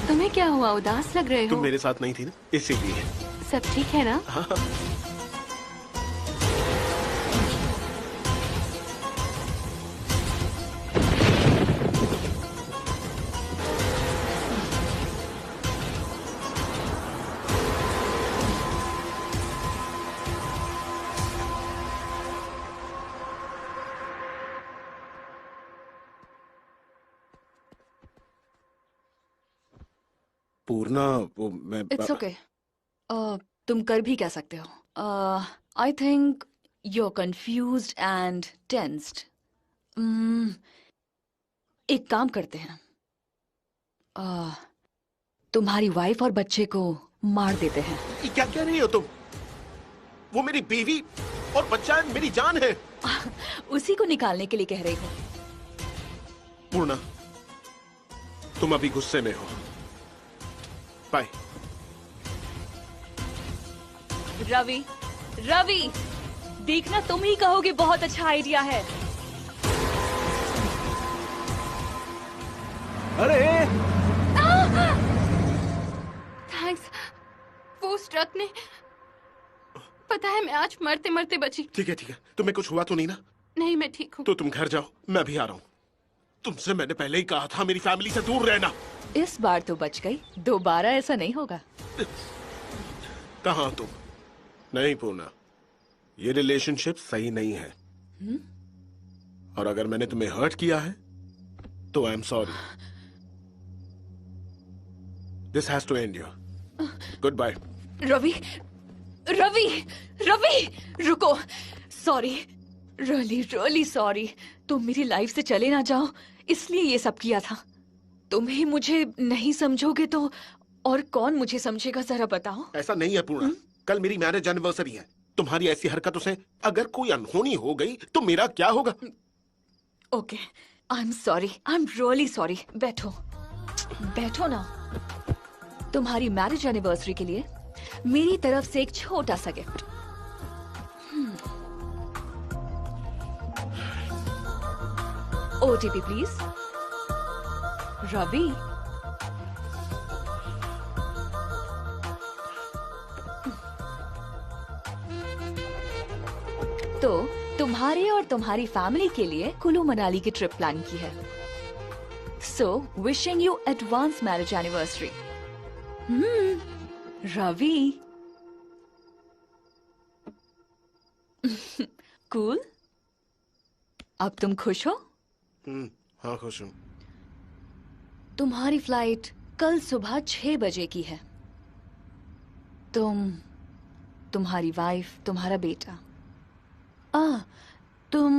तुम्हें क्या हुआ, उदास लग रहे हो? तुम मेरे साथ नहीं थी ना, इसीलिए। सब ठीक है ना? हाँ। पूर्णा, वो मैं इट्स ओके। तुम कर भी कह सकते हो। I think you are confused and tensed. एक काम करते हैं, तुम्हारी वाइफ और बच्चे को मार देते हैं। ये क्या कह रही हो तुम? वो मेरी बीवी और बच्चा है, मेरी जान है। उसी को निकालने के लिए कह रही हो। पूर्णा, तुम अभी गुस्से में हो। बाय। रवि, रवि, देखना तुम ही कहोगे बहुत अच्छा आइडिया है। अरे थैंक्स। वो उस ट्रक ने, पता है मैं आज मरते मरते बची। ठीक है, तुम्हें कुछ हुआ तो नहीं ना? नहीं, मैं ठीक हूँ। तो तुम घर जाओ, मैं भी आ रहा हूँ। तुमसे मैंने पहले ही कहा था मेरी फैमिली से दूर रहना। इस बार तो बच गई, दोबारा ऐसा नहीं होगा। कहाँ तुम? नहीं पूर्णा, ये रिलेशनशिप सही नहीं है। और अगर मैंने तुम्हें हर्ट किया है तो I am sorry. This has to end. Goodbye. Ravi, Ravi, Ravi, रुको। Sorry, really sorry. तुम मेरी लाइफ से चले ना जाओ, इसलिए ये सब किया था। तुम ही मुझे नहीं समझोगे तो और कौन मुझे समझेगा, जरा बताओ। ऐसा नहीं है पूर्णा, कल मेरी मैरिज एनिवर्सरी है। तुम्हारी ऐसी हरकतों से अगर कोई अनहोनी हो गई तो मेरा क्या होगा? Okay, I am sorry, I am really sorry. बैठो, बैठो ना। तुम्हारी मैरिज एनिवर्सरी के लिए मेरी तरफ से एक छोटा सा गिफ्ट। OTP please. रवि, तो तुम्हारे और तुम्हारी फैमिली के लिए कुल्लू मनाली की ट्रिप प्लान की है। So wishing you advance marriage anniversary. Ravi, cool. अब तुम खुश हो? हाँ, खुश हूँ। तुम्हारी फ्लाइट कल सुबह 6 बजे की है। तुम्हारी वाइफ, तुम्हारा बेटा। तुम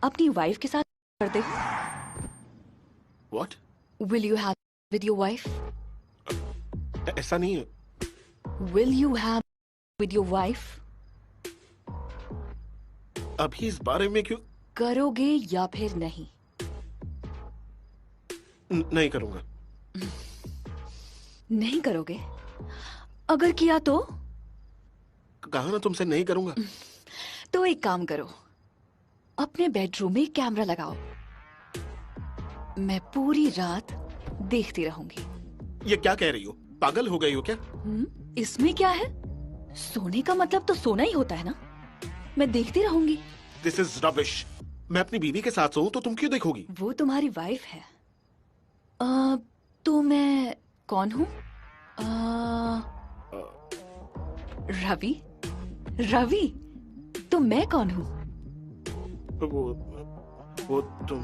अपनी वाइफ के साथ करते हो? What? Will you have with your wife? ऐसा नहीं है। Will you have with your wife? अभी इस बारे में क्यों? करोगे या फिर नहीं? नहीं करूंगा। नहीं करोगे? अगर किया तो? कहा ना तुमसे नहीं करूंगा। तो एक काम करो, अपने बेडरूम में कैमरा लगाओ। मैं पूरी रात देखती रहूंगी। ये क्या कह रही हो? पागल हो गई हो क्या? इसमें क्या है? सोने का मतलब तो सोना ही होता है ना। मैं देखती रहूंगी। This is rubbish. मैं अपनी बीवी के साथ सोऊं तो तुम क्यों देखोगी? वो तुम्हारी वाइफ है। तो मैं कौन हूँ? रवि, रवि, तो मैं कौन हूँ? वो तुम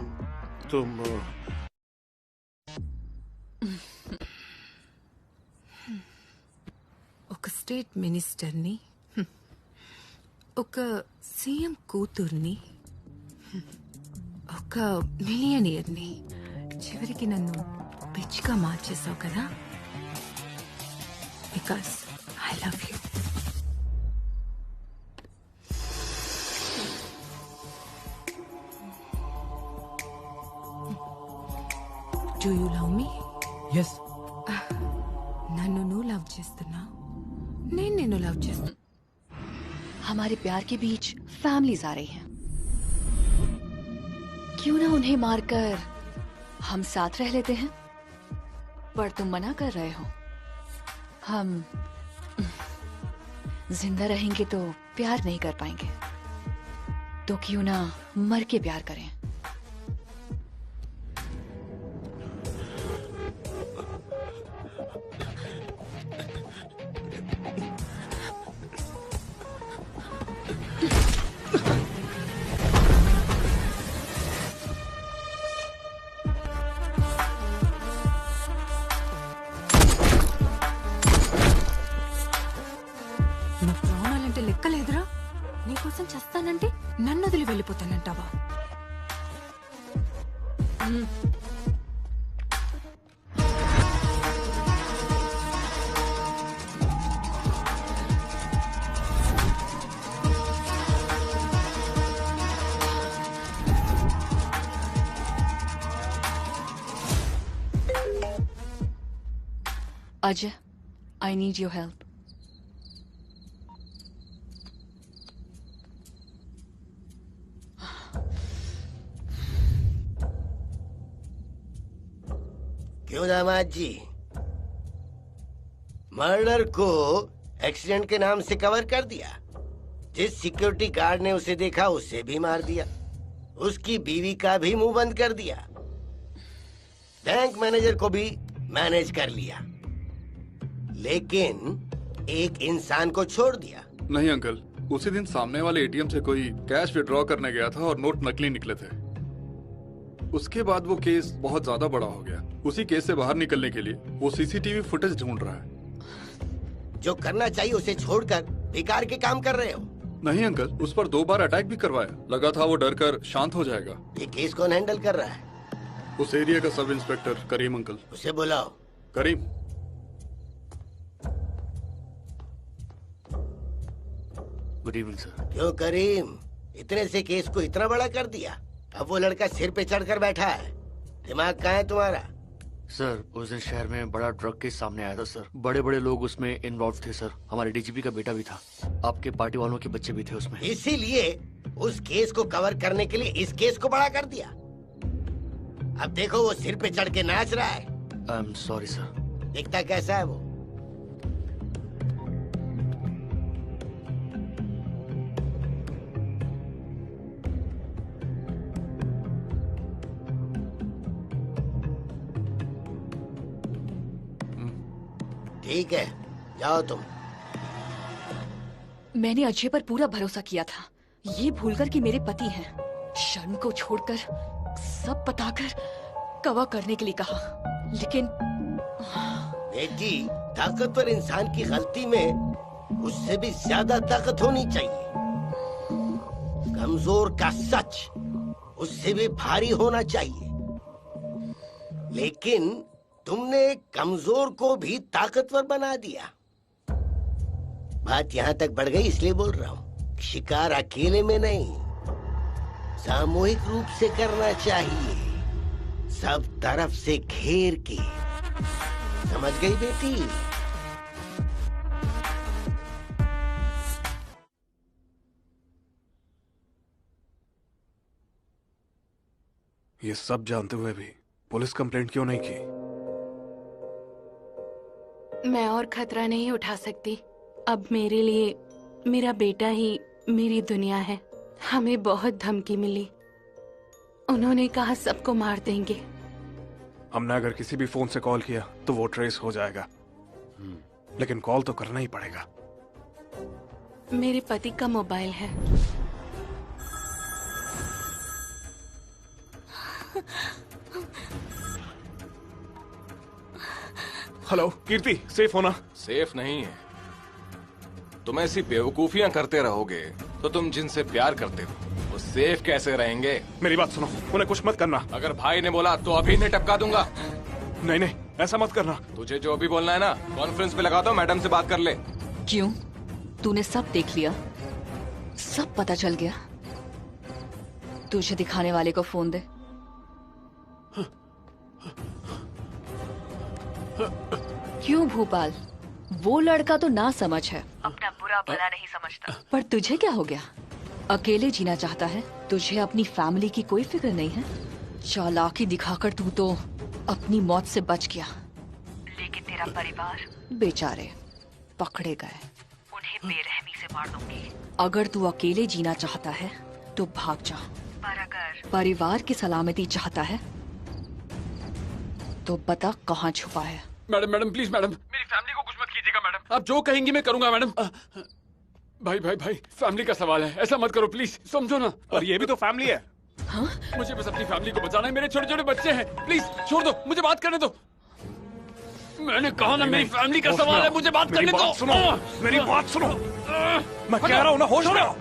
ఒక స్టేట్ మినిస్టర్ని, ఒక సీఎం కూతుర్ని, ఒక మిలియనీర్ని, చివరికి నన్ను పిచ్చిగా మార్చేసావు కదా. Because I love you. Do you love me? Yes. నన్ను నువ్వు లవ్ చేస్తున్నావు, నేను నిన్ను లవ్ చేస్తున్నా. हमारे प्यार के बीच फैमिलीज आ रही हैं। क्यों ना उन्हें मारकर हम साथ रह लेते हैं? पर तुम मना कर रहे हो। हम जिंदा रहेंगे तो प्यार नहीं कर पाएंगे, तो क्यों ना मर के प्यार करें? నా ప్రాణాలంటే లెక్కలేదురా. నీకోసం చేస్తానంటే నన్ను వదిలి వెళ్ళిపోతానంటావా? Ajay, I need your help. क्यों दामाद जी? मर्डर को एक्सीडेंट के नाम से कवर कर दिया। जिस सिक्योरिटी गार्ड ने उसे देखा उसे भी मार दिया, उसकी बीवी का भी मुंह बंद कर दिया, बैंक मैनेजर को भी मैनेज कर लिया, लेकिन एक इंसान को छोड़ दिया। नहीं अंकल, उसी दिन सामने वाले एटीएम से कोई कैश विड्रॉ करने गया था और नोट नकली निकले थे। उसके बाद वो केस बहुत ज्यादा बड़ा हो गया। उसी केस से बाहर निकलने के लिए वो सीसीटीवी फुटेज ढूंढ रहा है। जो करना चाहिए उसे छोड़कर बेकार के काम कर रहे हो। नहीं अंकल, उस पर 2 बार अटैक भी करवाया। लगा था वो डर कर शांत हो जाएगा। ये केस कौन हैंडल कर रहा है? उस एरिया का सब इंस्पेक्टर करीम अंकल। उसे बुलाओ। करीम। Good evening sir. क्यों करीम, इतने से केस को इतना बड़ा कर दिया? अब वो लड़का सिर पे चढ़कर बैठा है। दिमाग कहाँ है तुम्हारा? सर उस दिन शहर में बड़ा ड्रग केस सामने आया था सर। बड़े बड़े लोग उसमें इन्वॉल्व थे सर। हमारे डीजीपी का बेटा भी था, आपके पार्टी वालों के बच्चे भी थे उसमें। इसीलिए उस केस को कवर करने के लिए इस केस को बड़ा कर दिया। अब देखो वो सिर पे चढ़ के नाच रहा है। आई एम सॉरी सर। दिखता कैसा है वो? ठीक है, जाओ तुम। मैंने अजय पर पूरा भरोसा किया था, ये भूलकर कि मेरे पति हैं। शर्म को छोड़कर सब बताकर कवा करने के लिए कहा, लेकिन बेटी, ताकतवर इंसान की गलती में उससे भी ज्यादा ताकत होनी चाहिए। कमजोर का सच उससे भी भारी होना चाहिए। लेकिन तुमने कमजोर को भी ताकतवर बना दिया। बात यहाँ तक बढ़ गई इसलिए बोल रहा हूँ। शिकार अकेले में नहीं, सामूहिक रूप से करना चाहिए, सब तरफ से घेर के। समझ गई बेटी? ये सब जानते हुए भी पुलिस कंप्लेंट क्यों नहीं की? मैं और खतरा नहीं उठा सकती। अब मेरे लिए मेरा बेटा ही मेरी दुनिया है। हमें बहुत धमकी मिली, उन्होंने कहा सबको मार देंगे। हमने अगर किसी भी फोन से कॉल किया तो वो ट्रेस हो जाएगा, लेकिन कॉल तो करना ही पड़ेगा। मेरे पति का मोबाइल है। हेलो कीर्ति, सेफ होना? सेफ नहीं है। तुम ऐसी बेवकूफियां करते रहोगे तो तुम जिनसे प्यार करते हो वो सेफ कैसे रहेंगे? मेरी बात सुनो, उन्हें कुछ मत करना। अगर भाई ने बोला तो अभी नहीं टपका दूंगा। नहीं नहीं, ऐसा मत करना। तुझे जो भी बोलना है ना, कॉन्फ्रेंस पे लगा दो, मैडम से बात कर ले। क्यों? तूने सब देख लिया, सब पता चल गया। तुझे दिखाने वाले को फोन दे। क्यों भूपाल, वो लड़का तो ना समझ है, अपना बुरा भला नहीं समझता। पर तुझे क्या हो गया? अकेले जीना चाहता है? तुझे अपनी फैमिली की कोई फिक्र नहीं है? चालाकी दिखाकर तू तो अपनी मौत से बच गया, लेकिन तेरा परिवार बेचारे पकड़े गए। उन्हें बेरहमी से मार दूंगी। अगर तू अकेले जीना चाहता है तो भाग जा, पर अगर परिवार की सलामती चाहता है तो बता कहाँ छुपा है। मैडम मैडम प्लीज मैडम, मेरी फैमिली को कुछ मत कीजिएगा मैडम। आप जो कहेंगी मैं करूंगा मैडम। भाई भाई भाई, फैमिली का सवाल है, ऐसा मत करो प्लीज, समझो ना। और ये भी तो फैमिली है। हाँ? मुझे बस अपनी फैमिली को बचाना है, मेरे छोटे छोटे बच्चे हैं। प्लीज छोड़ दो, मुझे बात करने दो। मैंने कहा ना मेरी फैमिली का सवाल है, मुझे बात करने दो। सुनो, मेरी बात सुनो, मैं कह रहा हूँ ना, होश में आओ।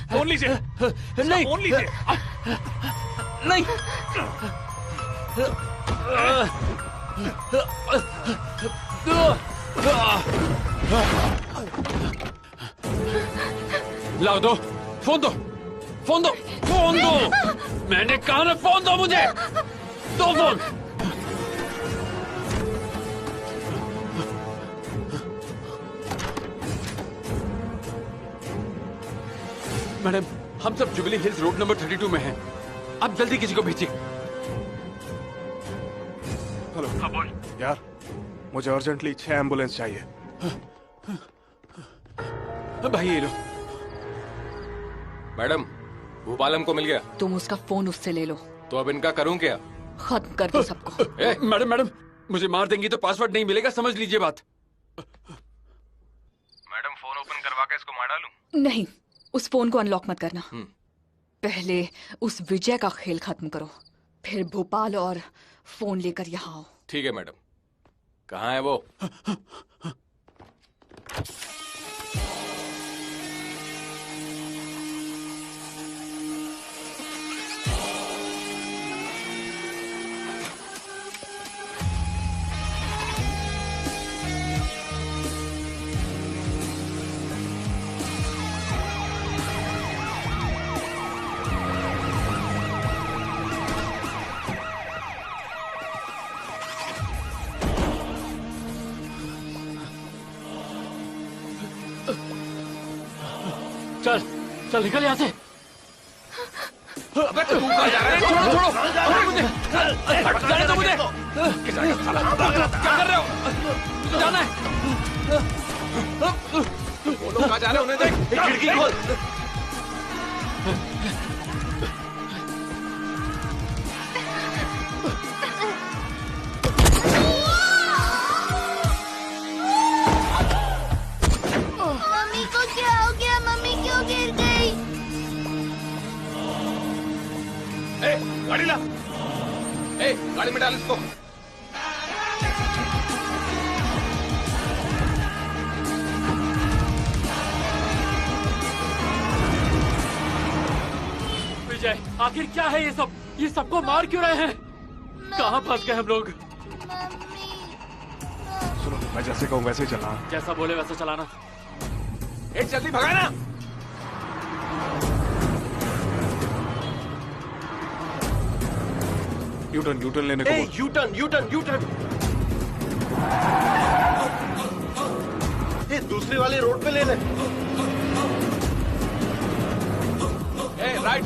फोन लीजिए। नहीं, फोन लीजिए। नहीं। लाओ दो, फोन दो, फोन दो, फोन दो। मैंने कहा ना फोन दो मुझे, दो फोन। मैडम, हम सब जुबली हिल्स रोड नंबर 32 में हैं। आप जल्दी किसी को भेजिए। हेलो। हाँ बोल। यार, मुझे अर्जेंटली 6 एम्बुलेंस चाहिए। भाई ये लो। मैडम, भूपालम को मिल गया। तुम उसका फोन उससे ले लो। तो अब इनका करूं क्या? खत्म कर दो सबको। मैडम मैडम, मुझे मार देंगी तो पासवर्ड नहीं मिलेगा, समझ लीजिए बात। मैडम, फोन ओपन करवा के इसको मार डालूं? नहीं, उस फोन को अनलॉक मत करना। पहले उस विजय का खेल खत्म करो, फिर भोपाल और फोन लेकर यहाँ आओ। ठीक है मैडम। कहाँ है वो? चल चल निकल यहाँ से। अबे तू कहाँ जा रहा है? छोड़ो छोड़ो, छोड़ो मुझे, हट जाने दो मुझे। क्या कर रहे हो? मुझे जाना है। वो लोग कहाँ जा रहे हैं उन्हें देख। खिड़की खोल। मम्मी को क्या हो गया? मम्मी क्यों गिर गई? गाड़ी ला। गाड़ी में डाल इसको। विजय, आखिर क्या है ये सब? ये सबको मार क्यों रहे हैं? कहाँ फंस गए हम लोग? सुनो, मैं जैसे कहूँ वैसे ही चलना। जैसा बोले वैसा चलाना। जल्दी भगाना। यूटर्न लेने को बोल। यूटर्न। ये दूसरी वाली रोड पे ले ले। राइट।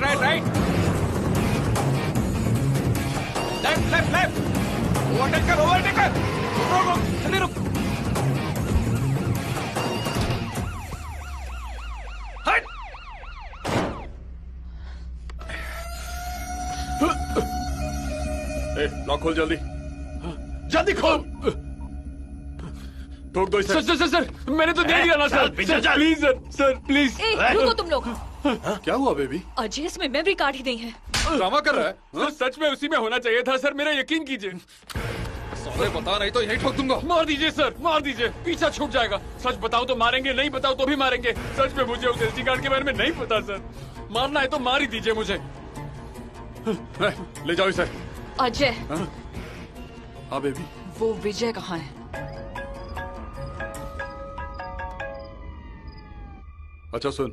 लेफ्ट। ओवरटेक कर। रुक, जल्दी रुक। हट। लॉक खोल जल्दी खोल। ठोक दो इसे। सर, मैंने तो दे दिया ना सर। Please sir please. रुको तुम लोग। क्या हुआ बेबी? अजय इसमें मेमोरी कार्ड ही नहीं है। ड्रामा कर रहा है? सर सच में उसी में होना चाहिए था सर, मेरा यकीन कीजिए। साले बता नहीं तो यही ठोक दूंगा। मार दीजिए सर, मार दीजिए, पीछा छूट जाएगा। सच बताओ तो मारेंगे, नहीं बताओ तो भी मारेंगे। सच में मुझे उस एसडी कार्ड के बारे में नहीं पता सर। मारना है तो मार ही दीजिए मुझे। ले जाओ इसे। अजय। हाँ बेबी। वो विजय कहाँ है? अच्छा सुन,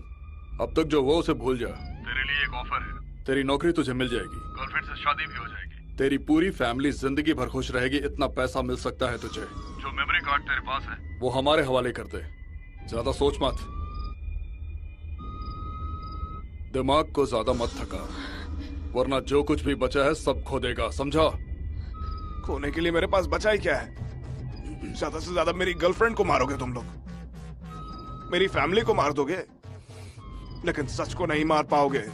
अब तक जो हुआ उसे भूल जा। तेरे लिए एक ऑफर है। तेरी नौकरी तुझे मिल जाएगी। गर्लफ्रेंड से शादी भी हो जाएगी। तेरी पूरी फैमिली जिंदगी भर खुश रहेगी। इतना पैसा मिल सकता है तुझे। जो मेमोरी कार्ड तेरे पास है वो हमारे हवाले कर दे। ज्यादा सोच मत, दिमाग को ज्यादा मत थका, वरना जो कुछ भी बचा है सब खो देगा, समझा? खोने के लिए मेरे पास बचा ही क्या है? ज्यादा से ज्यादा मेरी गर्लफ्रेंड को मारोगे तुम लोग, मेरी फैमिली को मार दोगे, लेकिन सच को नहीं मार पाओगे।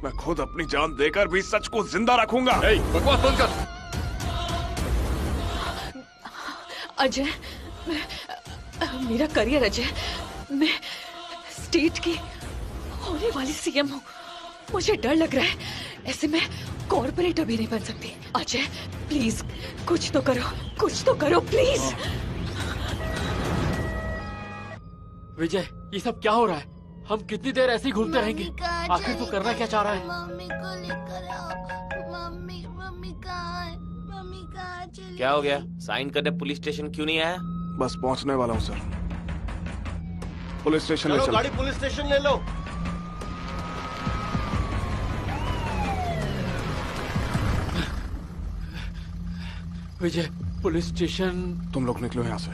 मैं खुद अपनी जान देकर भी सच को जिंदा रखूंगा। बकवास बंद कर। अजय, मेरा करियर अजय, मैं स्टेट की होने वाली सीएम हूँ। मुझे डर लग रहा है, ऐसे में कॉर्पोरेटर भी नहीं बन सकती। अजय प्लीज कुछ तो करो प्लीज। विजय, ये सब क्या हो रहा है? हम कितनी देर ऐसे ही घूमते रहेंगे? आखिर तू करना क्या चाह रहा है? मम्मी को लेकर आओ। मम्मी कहाँ है? कहाँ चली क्या हो गया? साइन करने पुलिस स्टेशन क्यों नहीं आया? बस पहुंचने वाला हूँ सर। पुलिस स्टेशन ले चलो चलो। गाड़ी पुलिस स्टेशन ले लो। विजय, पुलिस स्टेशन। तुम लोग निकलो यहाँ से।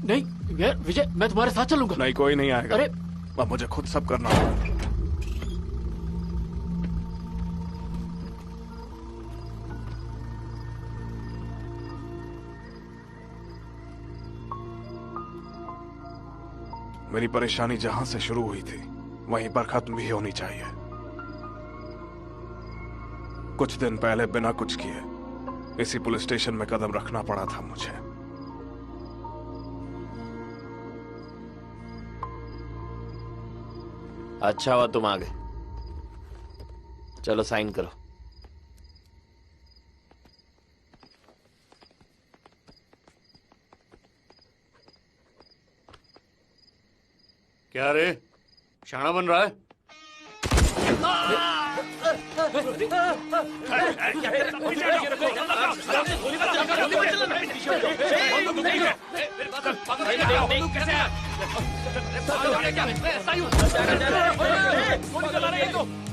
नहीं यार विजय, मैं तुम्हारे साथ चलूंगा। नहीं, कोई नहीं आएगा। अरे अब मुझे खुद सब करना होगा। मेरी परेशानी जहां से शुरू हुई थी वहीं पर खत्म भी होनी चाहिए। कुछ दिन पहले बिना कुछ किए इसी पुलिस स्टेशन में कदम रखना पड़ा था मुझे। अच्छा हुआ तुम आ गए। चलो साइन करो। क्या रे, शाना बन रहा है?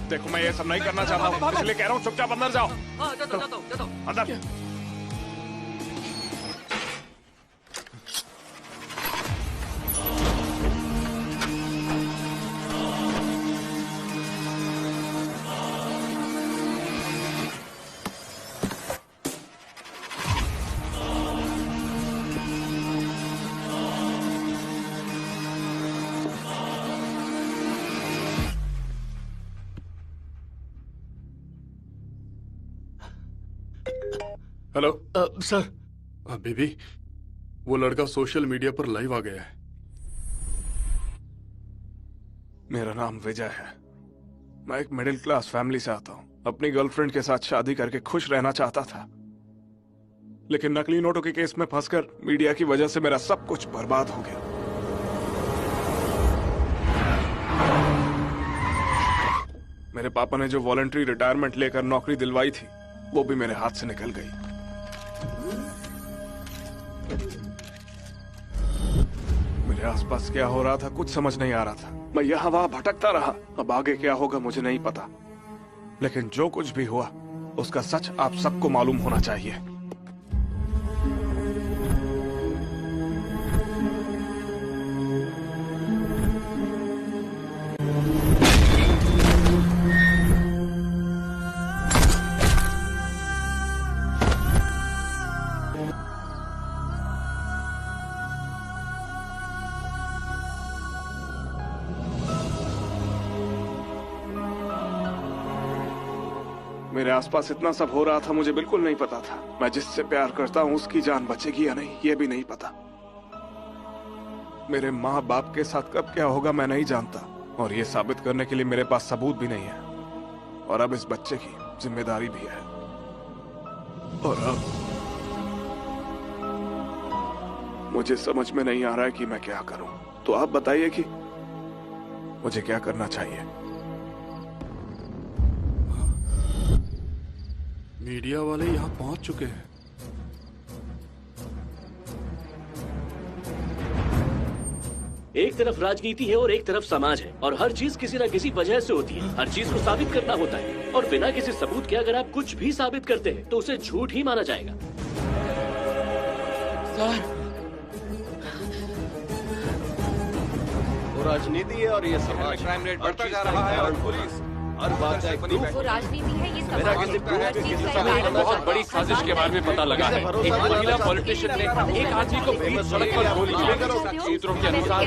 देखो मैं ये सब नहीं करना चाहता हूँ, इसलिए कह रहा हूँ चुपचाप अंदर जाओ। अंदर। Hello sir. बेबी, वो लड़का सोशल मीडिया पर लाइव आ गया है। मेरा नाम विजय है। मैं एक मिडिल क्लास फैमिली से आता हूँ। अपनी गर्लफ्रेंड के साथ शादी करके खुश रहना चाहता था, लेकिन नकली नोटों के केस में फंसकर मीडिया की वजह से मेरा सब कुछ बर्बाद हो गया। मेरे पापा ने जो वॉलंटरी रिटायरमेंट लेकर नौकरी दिलवाई थी वो भी मेरे हाथ से निकल गई। मेरे आसपास क्या हो रहा था कुछ समझ नहीं आ रहा था। मैं यहाँ वहां भटकता रहा। अब आगे क्या होगा मुझे नहीं पता, लेकिन जो कुछ भी हुआ उसका सच आप सबको मालूम होना चाहिए। मेरे आसपास इतना सब हो रहा था, मुझे बिल्कुल नहीं पता था। मैं जिससे प्यार करता हूँ उसकी जान बचेगी या नहीं ये भी नहीं पता। मेरे माँ बाप के साथ कब क्या होगा मैं नहीं जानता, और ये साबित करने के लिए मेरे पास सबूत भी नहीं है। और अब इस बच्चे की जिम्मेदारी भी है। और अब मुझे समझ में नहीं आ रहा है कि मैं क्या करूं। तो आप बताइए कि मुझे क्या करना चाहिए। मीडिया वाले यहाँ पहुंच चुके हैं। एक तरफ राजनीति है और एक तरफ समाज है, और हर चीज किसी न किसी वजह से होती है। हर चीज को साबित करना होता है, और बिना किसी सबूत के अगर आप कुछ भी साबित करते हैं तो उसे झूठ ही माना जाएगा। सर, वो राजनीति है और ये समाज। क्राइम रेट बढ़ता जा रहा है और पुलिस हर बात का एक प्रूफ। वो राजनीति है, ये मेरा समाज किसी है। प्रूफ हर के चीज किसी का साबित एक करना बहुत बड़ी साजिश के बारे में पता लगा है। एक महिला पॉलिटिशियन ने एक आदमी को बीच सड़क पर गोली मारी। सूत्रों के अनुसार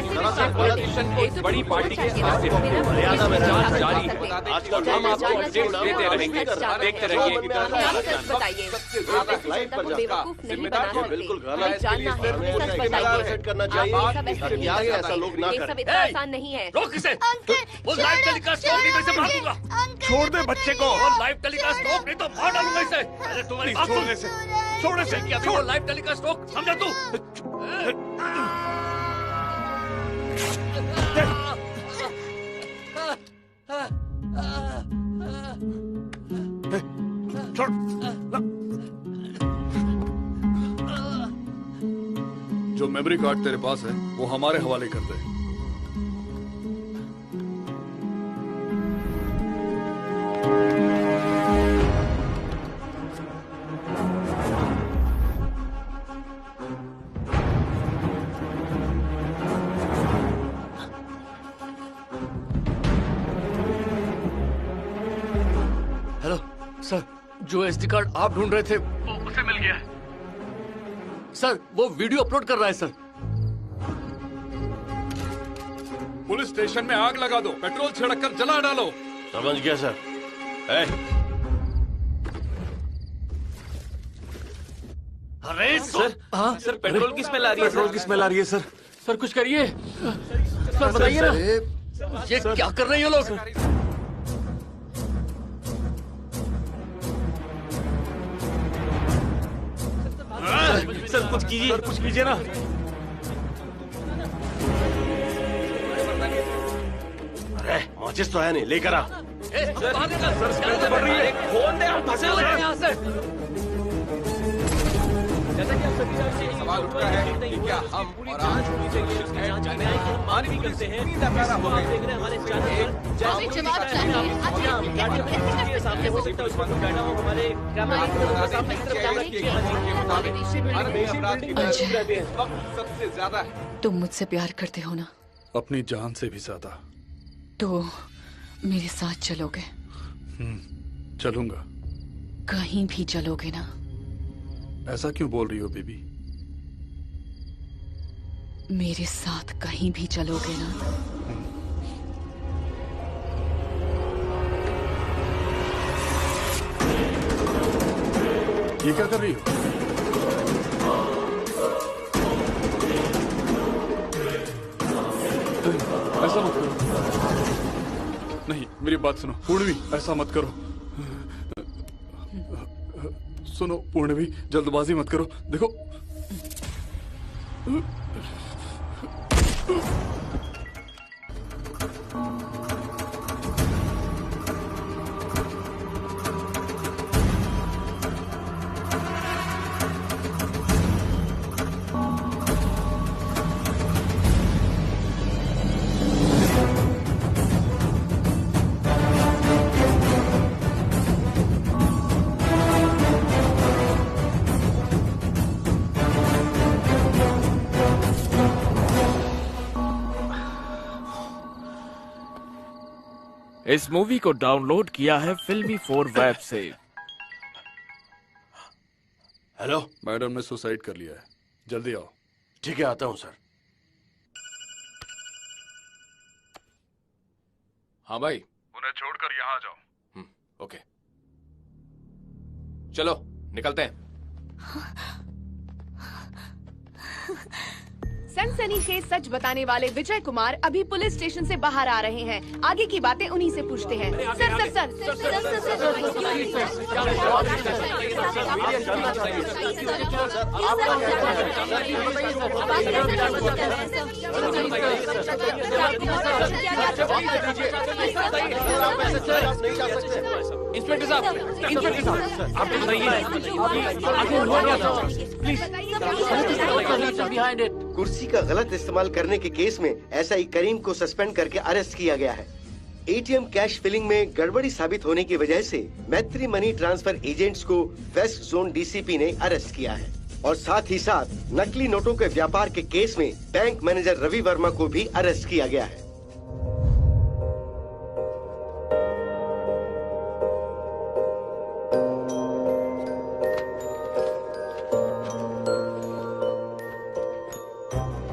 पॉलिटिशियन एक बड़ी पार्टी के साथ जांच जारी है। आजकल हम आपको अपडेट देते रहेंगे, देखते रहिए। जिम्मेदार को बिल्कुल गलत सेट करना चाहिए। आगे ऐसा लोग ना करें। सब इतना आसान नहीं है। रोक इसे। वो लाइव टेलीकास्ट रोक, नहीं तो इसे मार दूंगा। छोड़ दे बच्चे को। और लाइव टेलीकास्ट रोक, नहीं तो मार डालूंगा इसे। अरे तुम्हारी बात छोड़ने से, छोड़ने से क्या छोड़। लाइव टेलीकास्ट रोक, समझा तू? छोड़। जो मेमोरी कार्ड तेरे पास है वो हमारे हवाले कर दे। हेलो सर, जो एसडी कार्ड आप ढूंढ रहे थे वो उसे मिल गया है। सर वो वीडियो अपलोड कर रहा है सर। पुलिस स्टेशन में आग लगा दो, पेट्रोल छिड़क कर जला डालो। समझ गया सर। अरे सर, हाँ सर, पेट्रोल की स्मेल आ रही है। पेट्रोल की स्मेल आ रही है सर। सर कुछ करिए। सर बताइए ना, ये क्या कर रहे हैं ये लोग? सर कुछ कीजिए। सर कुछ कीजिए ना। अरे माचिस तो है नहीं, लेकर आ। सर स्मेल तो बढ़ रही है। फोन दे, हम फंसे हुए हैं यहाँ से। जैसा कि आप सभी जानते हैं, सवाल उठता है कि क्या हम और आज मान भी करते हैं। आप देख रहे हैं हमारे चैनल पर जैसे जवाब चाहिए सामने हो सकता है उस वक्त बैठा हो हमारे कैमरा सामने की तरफ सबसे ज्यादा तुम मुझसे प्यार करते हो ना? अपनी जान से भी ज्यादा। तो मेरे साथ चलोगे? चलूंगा। कहीं भी चलोगे ना? ऐसा क्यों बोल रही हो बेबी? मेरे साथ कहीं भी चलोगे ना? ये क्या कर रही हो? ऐसा मत करो। नहीं, मेरी बात सुनो पूर्णवी, ऐसा मत करो। सुनो पूर्णवी, जल्दबाजी मत करो। देखो इस मूवी को डाउनलोड किया है फिल्मी 4 वेब से। हेलो, मैडम ने सुसाइड कर लिया है, जल्दी आओ। ठीक है, आता हूँ सर। हाँ भाई, उन्हें छोड़कर यहाँ आ जाओ। ओके, चलो निकलते हैं। सनसनीखेज सच बताने वाले विजय कुमार अभी पुलिस स्टेशन से बाहर आ रहे हैं। आगे की बातें उन्हीं से पूछते हैं। इंस्पेक्टर साहब, आप बताइए। कुर्सी का गलत इस्तेमाल करने के केस में एसआई करीम को सस्पेंड करके अरेस्ट किया गया है। एटीएम कैश फिलिंग में गड़बड़ी साबित होने की वजह से मैत्री मनी ट्रांसफर एजेंट्स को वेस्ट जोन डीसीपी ने अरेस्ट किया है और साथ ही साथ नकली नोटों के व्यापार के केस में बैंक मैनेजर रवि वर्मा को भी अरेस्ट किया गया है।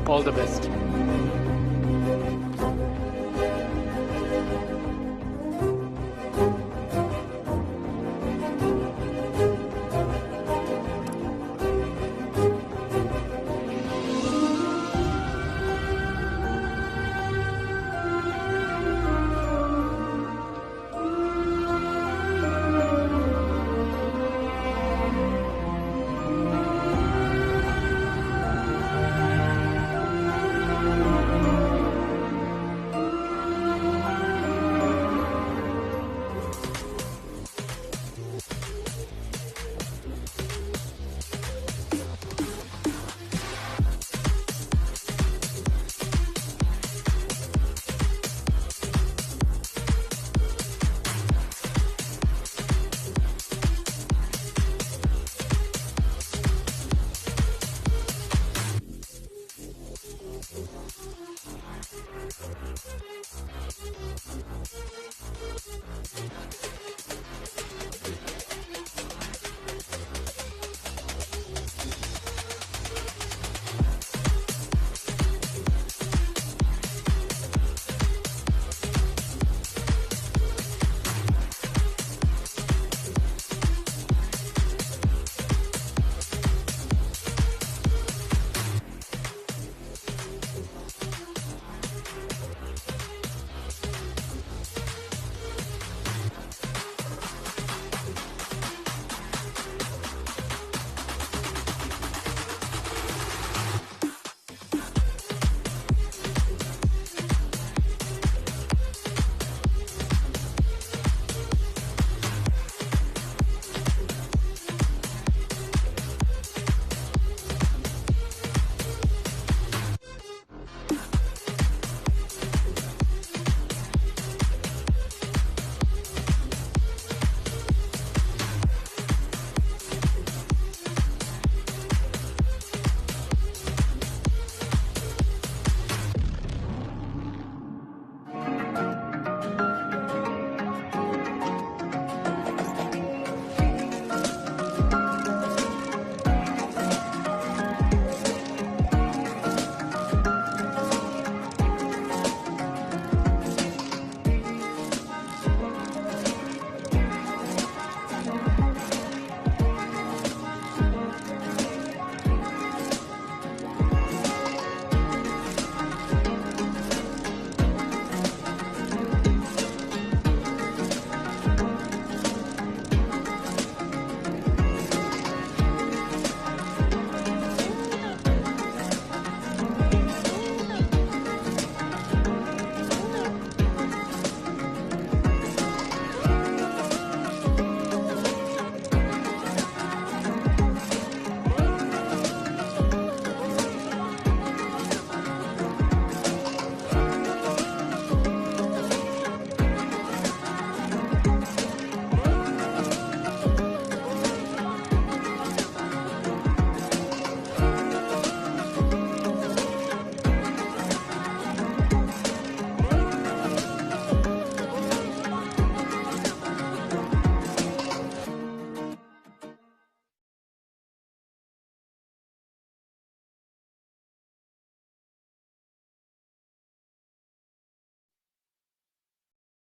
All the best.